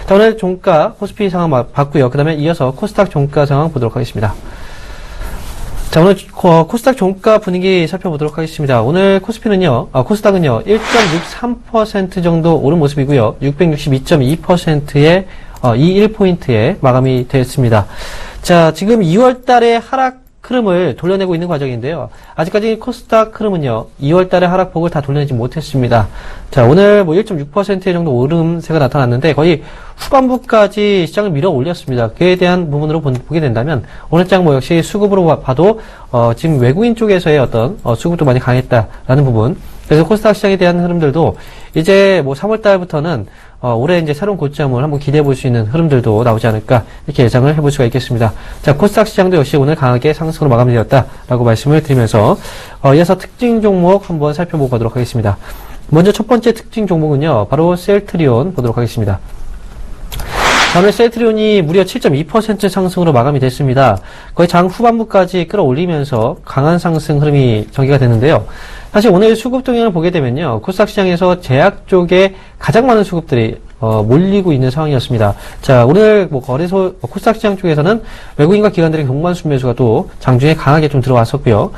자, 오늘 종가 코스피 상황 봤고요. 그 다음에 이어서 코스닥 종가 상황 보도록 하겠습니다. 자, 오늘 코스닥 종가 분위기 살펴보도록 하겠습니다. 오늘 코스피는요, 코스닥은요, 1.63% 정도 오른 모습이고요. 662.2%의 21포인트에 마감이 됐습니다. 자, 지금 2월 달에 하락 흐름을 돌려내고 있는 과정인데요. 아직까지 코스닥 흐름은요, 2월 달에 하락폭을 다 돌려내지 못했습니다. 자, 오늘 1.6% 정도 오름세가 나타났는데 거의 후반부까지 시장을 밀어 올렸습니다. 그에 대한 부분으로 보게 된다면 오늘장 역시 수급으로 봐도 지금 외국인 쪽에서의 어떤 수급도 많이 강했다라는 부분. 그래서 코스닥 시장에 대한 흐름들도 이제 3월 달부터는 올해 이제 새로운 고점을 한번 기대해 볼 수 있는 흐름들도 나오지 않을까 이렇게 예상을 해볼 수가 있겠습니다. 자, 코스닥 시장도 역시 오늘 강하게 상승으로 마감되었다라고 말씀을 드리면서 이어서 특징 종목 한번 살펴보고 가도록 하겠습니다. 먼저 첫 번째 특징 종목은요, 바로 셀트리온 보도록 하겠습니다. 오늘 셀트리온이 무려 7.2% 상승으로 마감이 됐습니다. 거의 장 후반부까지 끌어올리면서 강한 상승 흐름이 전개가 되는데요. 사실 오늘 수급 동향을 보게 되면요, 코스닥 시장에서 제약 쪽에 가장 많은 수급들이 몰리고 있는 상황이었습니다. 자, 오늘 거래소 코스닥 시장 쪽에서는 외국인과 기관들의 동반 순매수가 또 장중에 강하게 좀 들어왔었고요.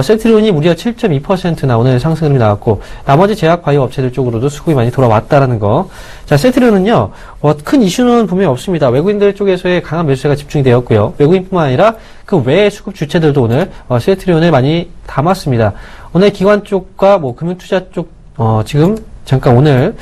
셀트리온이 무려 7.2%나 오늘 상승 흐름이 나왔고, 나머지 제약 바이오 업체들 쪽으로도 수급이 많이 돌아왔다라는 거. 자, 셀트리온은요, 큰 이슈는 분명히 없습니다. 외국인들 쪽에서의 강한 매수세가 집중이 되었고요. 외국인뿐만 아니라 그 외의 수급 주체들도 오늘 셀트리온을 많이 담았습니다. 오늘 기관 쪽과 금융투자 쪽 지금 잠깐 오늘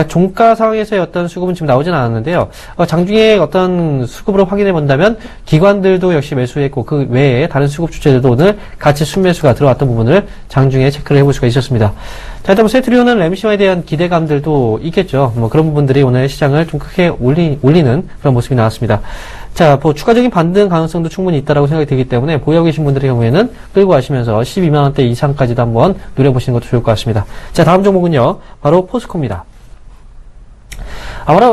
종가 상황에서의 어떤 수급은 지금 나오진 않았는데요. 장중에 어떤 수급으로 확인해 본다면 기관들도 역시 매수했고 그 외에 다른 수급 주체들도 오늘 같이 순매수가 들어왔던 부분을 장중에 체크를 해볼 수가 있었습니다. 자, 일단 셀트리온은 램시마에 대한 기대감들도 있겠죠. 그런 부분들이 오늘 시장을 좀 크게 올리는 그런 모습이 나왔습니다. 자, 뭐 추가적인 반등 가능성도 충분히 있다라고 생각이 들기 때문에 보유하고 계신 분들의 경우에는 끌고 가시면서 12만 원대 이상까지도 한번 노려보시는 것도 좋을 것 같습니다. 자, 다음 종목은요. 바로 포스코입니다.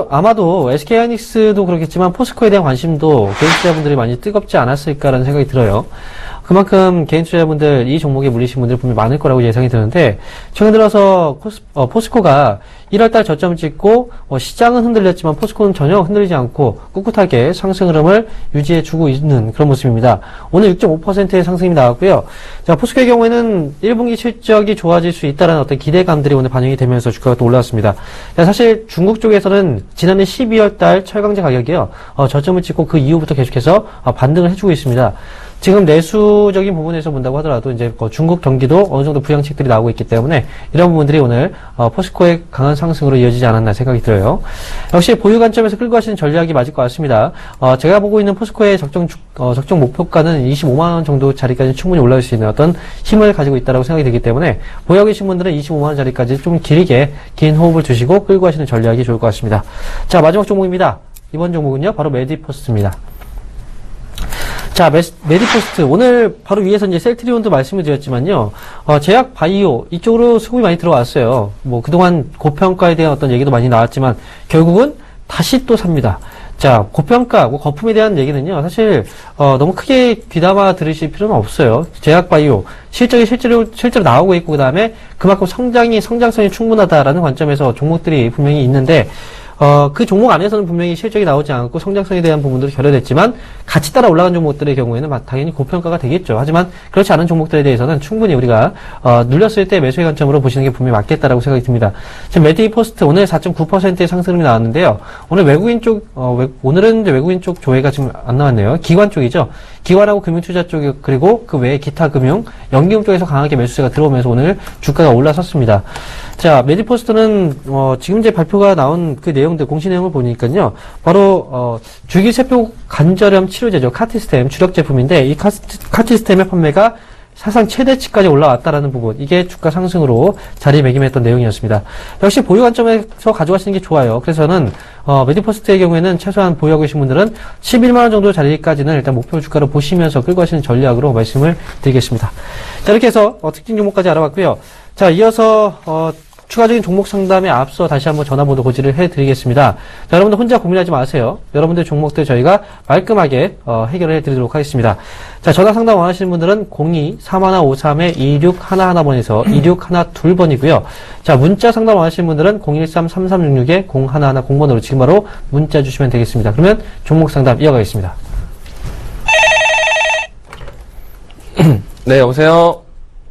아마도 SK하이닉스도 그렇겠지만 포스코에 대한 관심도 개인 투자자분들이 많이 뜨겁지 않았을까라는 생각이 들어요. 그만큼 개인 투자자분들 이 종목에 물리신 분들 분명히 많을 거라고 예상이 드는데 최근 들어서 포스코가 1월달 저점을 찍고 시장은 흔들렸지만 포스코는 전혀 흔들리지 않고 꿋꿋하게 상승 흐름을 유지해주고 있는 그런 모습입니다. 오늘 6.5%의 상승이 나왔고요. 자, 포스코의 경우에는 1분기 실적이 좋아질 수 있다는 어떤 기대감들이 오늘 반영이 되면서 주가가 또 올라왔습니다. 자, 사실 중국 쪽에서는 지난해 12월달 철강제 가격이요 저점을 찍고 그 이후부터 계속해서 반등을 해주고 있습니다. 지금 내수적인 부분에서 본다고 하더라도 이제 중국 경기도 어느 정도 부양책들이 나오고 있기 때문에 이런 부분들이 오늘 포스코의 강한 상승으로 이어지지 않았나 생각이 들어요. 역시 보유 관점에서 끌고 가시는 전략이 맞을 것 같습니다. 제가 보고 있는 포스코의 적정 목표가는 25만 원 정도 자리까지 충분히 올라올 수 있는 어떤 힘을 가지고 있다고 생각이 되기 때문에 보유하고 계신 분들은 25만 원 자리까지 좀 길게 긴 호흡을 두시고 끌고 가시는 전략이 좋을 것 같습니다. 자, 마지막 종목입니다. 이번 종목은요, 바로 메디포스트입니다. 자, 메디포스트. 오늘 바로 위에서 이제 셀트리온도 말씀을 드렸지만요. 제약 바이오, 이쪽으로 수급이 많이 들어왔어요. 뭐, 그동안 고평가에 대한 어떤 얘기도 많이 나왔지만, 결국은 다시 또 삽니다. 자, 고평가, 거품에 대한 얘기는요, 사실, 너무 크게 귀담아 들으실 필요는 없어요. 제약 바이오, 실적이 실제로 나오고 있고, 그 다음에 그만큼 성장성이 충분하다라는 관점에서 종목들이 분명히 있는데, 그 종목 안에서는 분명히 실적이 나오지 않고 성장성에 대한 부분들이 결여됐지만 같이 따라 올라간 종목들의 경우에는 당연히 고평가가 되겠죠. 하지만 그렇지 않은 종목들에 대해서는 충분히 우리가 눌렸을 때 매수의 관점으로 보시는 게 분명히 맞겠다라고 생각이 듭니다. 지금 메디포스트 오늘 4.9%의 상승이 나왔는데요. 오늘 오늘은 이제 외국인 쪽 조회가 지금 안 나왔네요. 기관 쪽이죠. 기관하고 금융투자 쪽 그리고 그 외에 기타 금융, 연기금 쪽에서 강하게 매수세가 들어오면서 오늘 주가가 올라섰습니다. 자, 메디포스트는 지금 이제 발표가 나온 그 내용들 공시 내용을 보니까요. 바로 줄기세포 관절염 치료제죠. 카티스템 주력 제품인데 이 카티스템의 판매가 사상 최대치까지 올라왔다라는 부분, 이게 주가 상승으로 자리매김했던 내용이었습니다. 역시 보유 관점에서 가져가시는 게 좋아요. 그래서 저는 메디포스트의 경우에는 최소한 보유하고 계신 분들은 11만 원 정도 자리까지는 일단 목표 주가로 보시면서 끌고 가시는 전략으로 말씀을 드리겠습니다. 자, 이렇게 해서 특징 종목까지 알아봤고요. 자, 이어서 추가적인 종목 상담에 앞서 다시 한번 전화번호 고지를 해드리겠습니다. 자, 여러분들 혼자 고민하지 마세요. 여러분들 종목들 저희가 말끔하게 해결을 해드리도록 하겠습니다. 자, 전화 상담 원하시는 분들은 02-3153-2611번에서 2612번이고요. 자, 문자 상담 원하시는 분들은 013-3366-0110번으로 지금 바로 문자 주시면 되겠습니다. 그러면 종목 상담 이어가겠습니다. 네, 여보세요?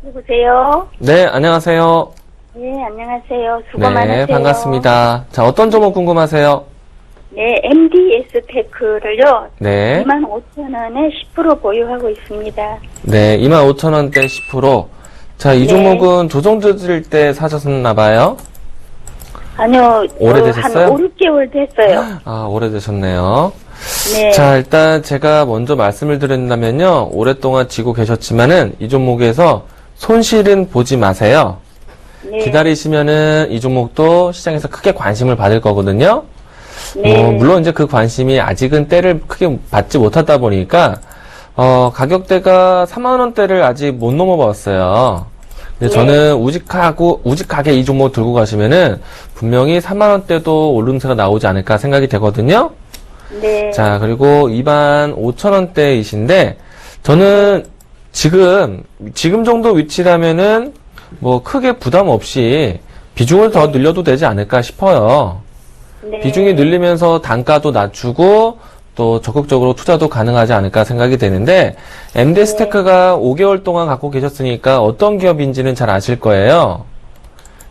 누구세요? 네, 안녕하세요. 네, 안녕하세요. 수고 네, 많으세요. 반갑습니다. 자, 어떤 종목 궁금하세요? 네, MDS 테크를요. 네. 25,000원에 10% 보유하고 있습니다. 네, 25,000원대 10%. 자, 이 네. 종목은 조정 들을 때 사셨나봐요? 아니요, 오래되셨어요? 한 5, 6개월 됐어요. 아, 오래되셨네요. 네. 자, 일단 제가 먼저 말씀을 드린다면요. 오랫동안 지고 계셨지만은 이 종목에서 손실은 보지 마세요. 네. 기다리시면은 이 종목도 시장에서 크게 관심을 받을 거거든요. 네. 물론 이제 그 관심이 아직은 때를 크게 받지 못하다 보니까, 가격대가 3만원대를 아직 못 넘어봤어요. 근데 네. 저는 우직하게 이 종목 들고 가시면은 분명히 3만원대도 오름세가 나오지 않을까 생각이 되거든요. 네. 자, 그리고 25,000원대이신데, 저는 지금 정도 위치라면은 뭐 크게 부담 없이 비중을 더 늘려도 되지 않을까 싶어요. 네. 비중이 늘리면서 단가도 낮추고 또 적극적으로 투자도 가능하지 않을까 생각이 되는데, MD스테크가 5개월 동안 갖고 계셨으니까 어떤 기업인지는 잘 아실 거예요.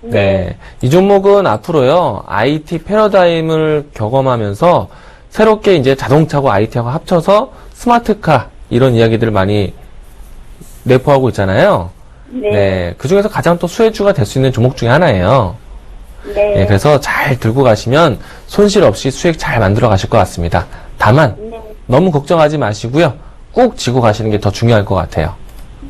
네. 이 종목은 앞으로요, IT 패러다임을 경험하면서 새롭게 이제 자동차하고 IT하고 합쳐서 스마트카 이런 이야기들을 많이 내포하고 있잖아요. 네. 네. 그 중에서 가장 또 수혜주가 될 수 있는 종목 중에 하나예요. 네. 네, 그래서 잘 들고 가시면 손실 없이 수익 잘 만들어 가실 것 같습니다. 다만 네. 너무 걱정하지 마시고요. 꾹 쥐고 가시는 게 더 중요할 것 같아요.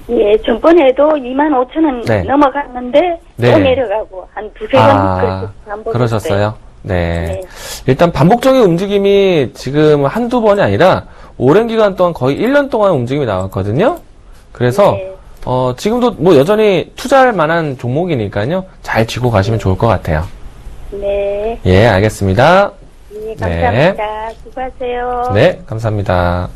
예, 전번에도 25,000원 네. 넘어갔는데 네. 또 내려가고 한 두세 번 아, 반복했어요. 그러셨어요? 네. 일단 반복적인 움직임이 지금 한두 번이 아니라 오랜 기간 동안 거의 1년 동안 움직임이 나왔거든요. 그래서 네. 지금도 뭐 여전히 투자할 만한 종목이니까요. 잘 쥐고 가시면 좋을 것 같아요. 네. 예, 알겠습니다. 네, 감사합니다. 수고하세요. 네, 감사합니다.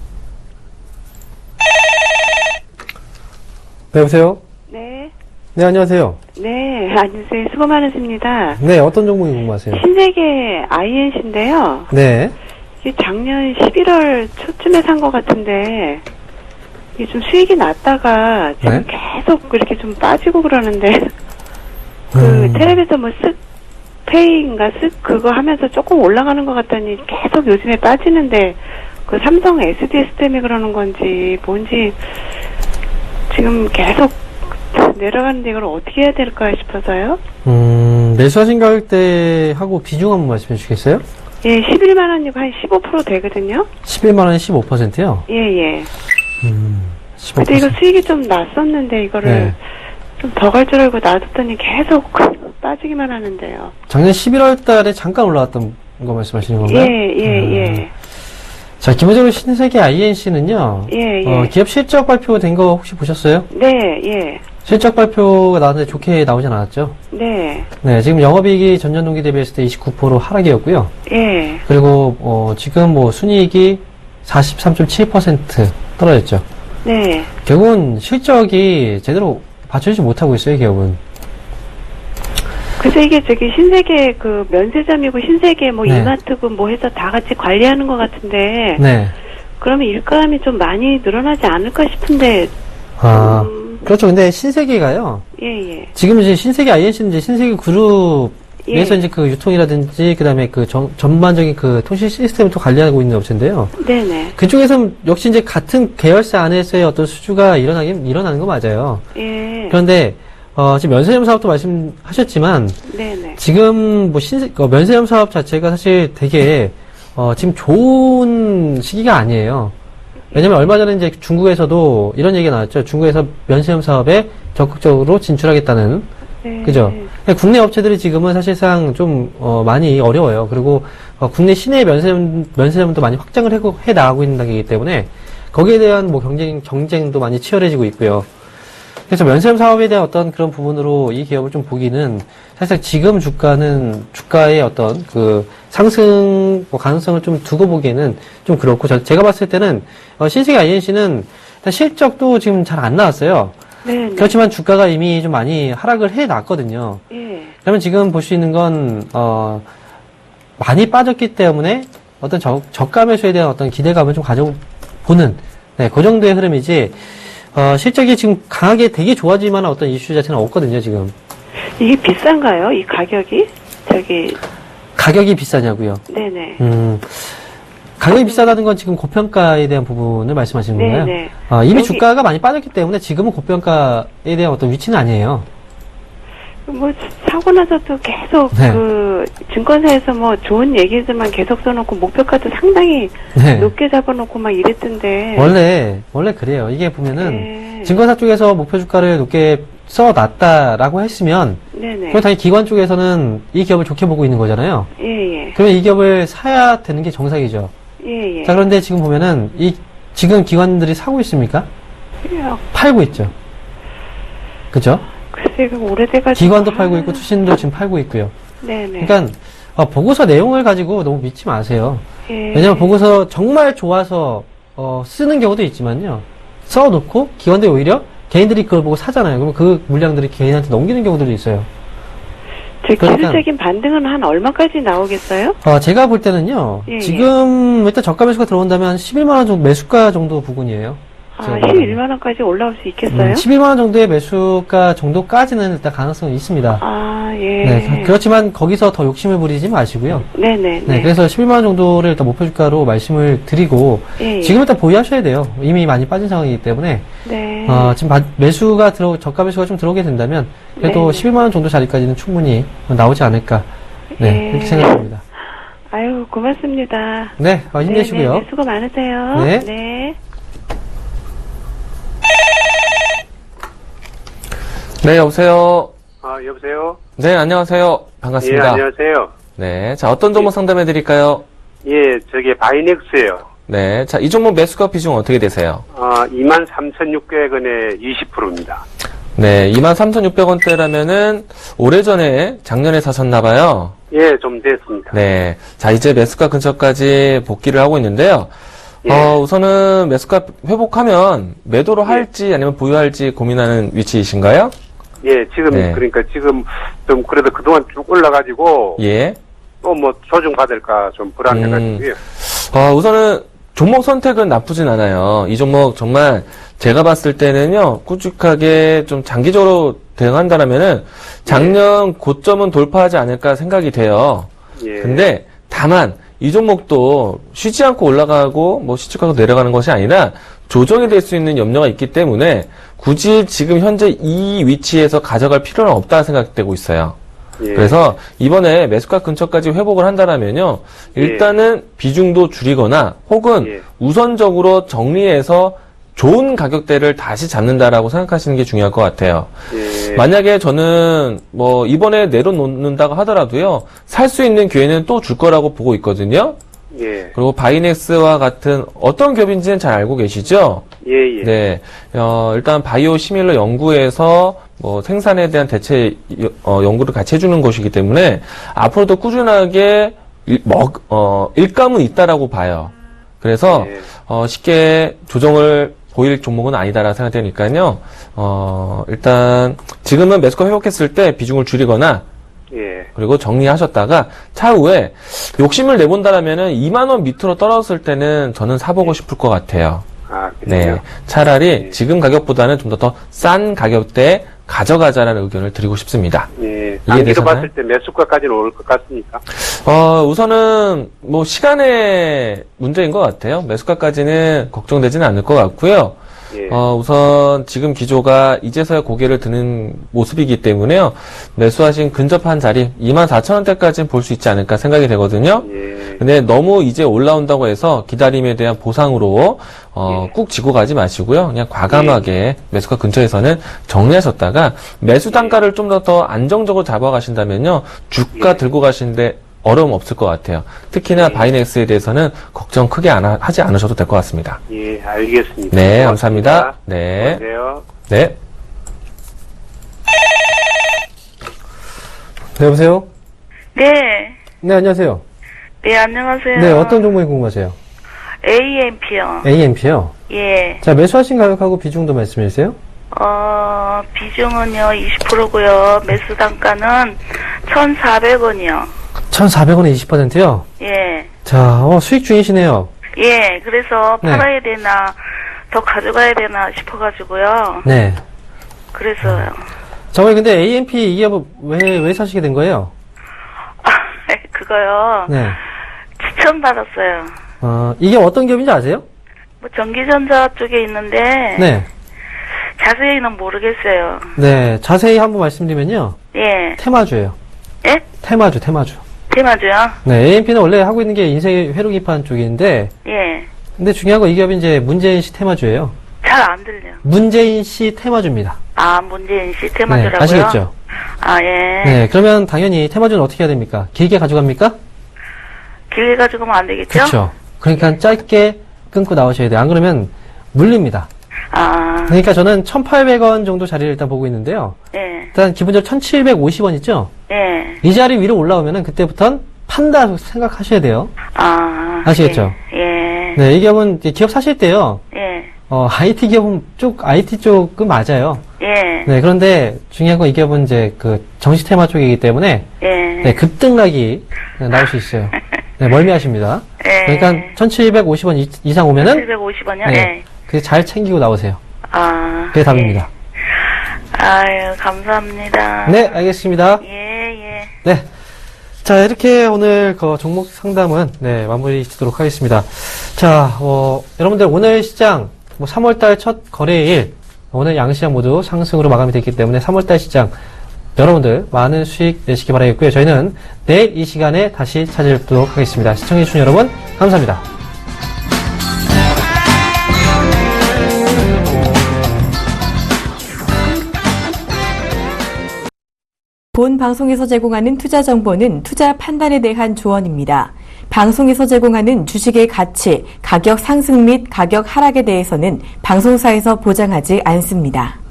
네, 여보세요? 네. 네, 안녕하세요. 네, 안녕하세요. 수고 많으십니다. 네, 어떤 종목이 궁금하세요? 신세계 INC인데요. 네. 이게 작년 11월 초쯤에 산 것 같은데, 이게 좀 수익이 났다가 지금 네? 계속 그렇게 좀 빠지고 그러는데, 텔레비에서 뭐 페이인가 그거 하면서 조금 올라가는 것 같더니 계속 요즘에 빠지는데, 그 삼성 SDS 때문에 그러는 건지, 뭔지, 지금 계속 내려가는데 이걸 어떻게 해야 될까 싶어서요. 매수하신 가격대하고 비중 한번 말씀해 주시겠어요? 예, 11만 원이고 한 15% 되거든요. 11만원에 15%요? 예, 예. 15%. 근데 이거 수익이 좀 났었는데 이거를 네. 좀 더 갈 줄 알고 놔뒀더니 계속 빠지기만 하는데요. 작년 11월 달에 잠깐 올라왔던 거 말씀하시는 건가요? 예, 예, 예. 자, 기본적으로 신세계 INC는요. 예, 예. 기업 실적 발표된 거 혹시 보셨어요? 네, 예. 실적 발표가 나왔는데 좋게 나오진 않았죠? 네, 네, 지금 영업이익이 전년 동기 대비했을 때 29% 하락이었고요. 예. 그리고 지금 뭐 순이익이 43.7% 떨어졌죠. 네. 결국은 실적이 제대로 받쳐주지 못하고 있어요, 기업은. 그래서 이게 저기 신세계 그 면세점이고 신세계 뭐 네. 이마트고 뭐 해서 다 같이 관리하는 것 같은데 네. 그러면 일감이 좀 많이 늘어나지 않을까 싶은데 그렇죠. 근데 신세계가요. 예, 예. 지금 이제 신세계 INC는 이제 신세계 그룹에서 예. 이제 그 유통이라든지 그다음에 그 전반적인 그 통신 시스템을 또 관리하고 있는 업체인데요. 네네. 그쪽에서는 역시 이제 같은 계열사 안에서의 어떤 수주가 일어나는 거 맞아요. 예. 그런데 지금 면세점 사업도 말씀하셨지만 네네. 지금 뭐 면세점 사업 자체가 사실 되게 지금 좋은 시기가 아니에요. 왜냐면 얼마 전에 이제 중국에서도 이런 얘기가 나왔죠. 중국에서 면세점 사업에 적극적으로 진출하겠다는. 네. 그죠? 국내 업체들이 지금은 사실상 좀 많이 어려워요. 그리고 국내 시내 면세점도 많이 확장을 해 나가고 있는 단계이기 때문에 거기에 대한 뭐 경쟁도 많이 치열해지고 있고요. 그래서 면세점 사업에 대한 어떤 그런 부분으로 이 기업을 좀 보기는 사실 지금 주가의 어떤 그 상승 가능성을 좀 두고 보기에는 좀 그렇고 제가 봤을 때는 신세계 INC는 일단 실적도 지금 잘 안 나왔어요. 네. 그렇지만 주가가 이미 좀 많이 하락을 해 놨거든요. 예. 그러면 지금 볼 수 있는 건 많이 빠졌기 때문에 어떤 저가 매수에 대한 어떤 기대감을 좀 가져보는 그 정도의 흐름이지. 실적이 지금 강하게 되게 좋아질 만한 어떤 이슈 자체는 없거든요, 지금. 이게 비싼가요? 이 가격이? 저기, 가격이 비싸냐고요? 네네. 가격이 비싸다는 건 지금 고평가에 대한 부분을 말씀하시는 건가요? 네네. 이미 주가가 많이 빠졌기 때문에 지금은 고평가에 대한 어떤 위치는 아니에요. 뭐, 사고 나서도 계속 네. 그, 증권사에서 뭐 좋은 얘기들만 계속 써놓고 목표가도 상당히 네. 높게 잡아놓고 막 이랬던데. 원래 그래요. 이게 보면은 네. 증권사 쪽에서 목표 주가를 높게 써놨다라고 했으면 네네. 그럼 당연히 기관 쪽에서는 이 기업을 좋게 보고 있는 거잖아요. 예, 예. 그러면 이 기업을 사야 되는 게 정상이죠. 예, 예. 자, 그런데 지금 보면은 지금 기관들이 사고 있습니까? 팔고 있죠. 그죠? 글쎄, 그 오래돼가지고. 기관도 팔고 있고 투신도 지금 팔고 있고요. 네네. 그러니까 보고서 내용을 가지고 너무 믿지 마세요. 예. 왜냐면 보고서 정말 좋아서 쓰는 경우도 있지만요. 써놓고 기관들이 오히려 개인들이 그걸 보고 사잖아요. 그럼 그 물량들이 개인한테 넘기는 경우들도 있어요. 저 그러니까- 기술적인 반등은 한 얼마까지 나오겠어요? 제가 볼 때는요. 예, 예. 지금 일단 저가 매수가 들어온다면 11만 원 정도 매수가 정도 부분이에요. 아, 제가 보기에는. 11만원까지 올라올 수 있겠어요? 11만 원 정도의 매수가 정도까지는 일단 가능성이 있습니다. 아, 예. 네, 그렇지만 거기서 더 욕심을 부리지 마시고요. 네네. 네, 그래서 11만 원 정도를 일단 목표 주가로 말씀을 드리고 예, 예. 지금 일단 보유하셔야 돼요. 이미 많이 빠진 상황이기 때문에 네. 지금 저가 매수가 좀 들어오게 된다면 그래도 네. 11만 원 정도 자리까지는 충분히 나오지 않을까. 네, 예. 그렇게 생각합니다. 아유, 고맙습니다. 네, 힘내시고요. 네, 수고 많으세요. 네. 네. 네, 여보세요. 여보세요? 네, 안녕하세요. 예, 반갑습니다. 안녕하세요. 네. 자, 어떤 종목 상담해 드릴까요? 예, 저게 바이넥스예요. 네. 자, 이 종목 매수가 비중 어떻게 되세요? 23,600원에 20%입니다. 네. 23,600원대라면은 오래전에 작년에 사셨나봐요. 예, 좀 됐습니다. 네. 자, 이제 매수가 근처까지 복귀를 하고 있는데요. 예. 우선은 매수가 회복하면 매도로 할지 아니면 보유할지 고민하는 위치이신가요? 예, 지금, 네. 그러니까 지금 좀 그래도 그동안 쭉 올라가지고 예. 또 뭐 조정 받을까 좀 불안해가지고요. 우선은 종목 선택은 나쁘진 않아요. 이 종목 정말 제가 봤을 때는요, 꾸준하게 좀 장기적으로 대응한다라면은 작년 고점은 돌파하지 않을까 생각이 돼요. 예. 근데 다만 이 종목도 쉬지 않고 올라가고 뭐 시축하고 내려가는 것이 아니라 조정이 될 수 있는 염려가 있기 때문에 굳이 지금 현재 이 위치에서 가져갈 필요는 없다 생각되고 있어요. 예. 그래서 이번에 매수가 근처까지 회복을 한다라면요, 일단은 비중도 줄이거나 혹은 예. 우선적으로 정리해서 좋은 가격대를 다시 잡는다라고 생각하시는 게 중요할 것 같아요. 예. 만약에 저는 뭐 이번에 내려놓는다고 하더라도요, 살 수 있는 기회는 또 줄 거라고 보고 있거든요. 예. 그리고 바이넥스와 같은 어떤 기업인지는 잘 알고 계시죠? 예, 예. 네. 일단 바이오 시밀러 연구에서 뭐 생산에 대한 대체 연구를 같이 해주는 곳이기 때문에 앞으로도 꾸준하게 일감은 있다라고 봐요. 그래서 예. 쉽게 조정을 보일 종목은 아니다라고 생각되니까요. 일단 지금은 매수가 회복했을 때 비중을 줄이거나 예. 그리고 정리하셨다가 차후에 욕심을 내본다라면은 2만 원 밑으로 떨어졌을 때는 저는 사보고 싶을 것 같아요. 아, 네, 그래요? 차라리 예. 지금 가격보다는 좀 더 싼 가격대에 가져가자라는 의견을 드리고 싶습니다. 예. 단기로 되셨나요? 봤을 때 매수가까지는 올 것 같습니까? 우선은 뭐 시간의 문제인 것 같아요. 매수가까지는 걱정되지는 않을 것 같고요. 예. 우선 지금 기조가 이제서야 고개를 드는 모습이기 때문에요. 매수하신 근접한 자리 24,000원대까지는 볼 수 있지 않을까 생각이 되거든요. 예. 근데 너무 이제 올라온다고 해서 기다림에 대한 보상으로 예. 꾹 쥐고 가지 마시고요. 그냥 과감하게 매수가 근처에서는 정리하셨다가 매수 단가를 좀 더 안정적으로 잡아가신다면요. 주가 예. 들고 가시는데 어려움 없을 것 같아요. 특히나 예. 바이넥스에 대해서는 걱정 크게 하지 않으셔도 될 것 같습니다. 예, 알겠습니다. 네, 고맙습니다. 감사합니다. 네. 안녕하세요. 네. 네, 여보세요? 네. 네, 안녕하세요. 네, 안녕하세요. 네, 어떤 종목이 궁금하세요? AMP요. AMP요? 예. 자, 매수하신 가격하고 비중도 말씀해 주세요. 비중은요, 20%고요. 매수 단가는 1,400원이요. 1,400원에 20%요? 예. 자, 수익 중이시네요. 예, 그래서 네. 팔아야 되나, 더 가져가야 되나 싶어가지고요. 네. 그래서요. 정말 근데 AMP 이 기업 왜 사시게 된 거예요? 그거요. 네. 추천받았어요. 이게 어떤 기업인지 아세요? 뭐, 전기전자 쪽에 있는데, 네. 자세히는 모르겠어요. 네. 자세히 한번 말씀드리면요. 예. 테마주예요. 예? 테마주. 테마주요? 네. AMP는 원래 하고 있는 게 인쇄 회로기판 쪽인데, 예. 근데 중요한 건 이 기업이 이제 문재인 씨 테마주예요. 잘 안 들려. 문재인 씨 테마주입니다. 아, 문재인 씨 네. 테마주라고요? 아시겠죠? 아, 예. 네. 그러면 당연히 테마주는 어떻게 해야 됩니까? 길게 가져갑니까? 길게 가지고 가면 안 되겠죠? 그렇죠. 그러니까 짧게 끊고 나오셔야 돼요. 안 그러면 물립니다. 아, 그러니까 저는 1,800원 정도 자리를 일단 보고 있는데요. 예, 일단 기본적으로 1,750원 있죠? 예. 이 자리 위로 올라오면은 그때부터는 판다 생각하셔야 돼요. 아. 아시겠죠? 예. 네, 이 기업은 이제 기업 사실 때요. 예. IT 기업은 IT 쪽은 맞아요. 예. 네, 그런데 중요한 건 이 기업은 이제 그 정시 테마 쪽이기 때문에 예. 네, 급등락이 나올 수 있어요. 네, 멀미하십니다. 예. 그러니까 1,750원 이상 오면은 750원이요? 네, 예. 그게 잘 챙기고 나오세요. 아. 그게 답입니다. 예. 아유, 감사합니다. 네, 알겠습니다. 예, 예. 네. 자, 이렇게 오늘 그 종목 상담은 네, 마무리 짓도록 하겠습니다. 자, 여러분들 오늘 시장 3월달 첫 거래일 오늘 양시장 모두 상승으로 마감이 됐기 때문에 3월달 시장 여러분들 많은 수익 내시기 바라겠고요. 저희는 내일 이 시간에 다시 찾아뵙도록 하겠습니다. 시청해주신 여러분 감사합니다. 본 방송에서 제공하는 투자 정보는 투자 판단에 대한 조언입니다. 방송에서 제공하는 주식의 가치, 가격 상승 및 가격 하락에 대해서는 방송사에서 보장하지 않습니다.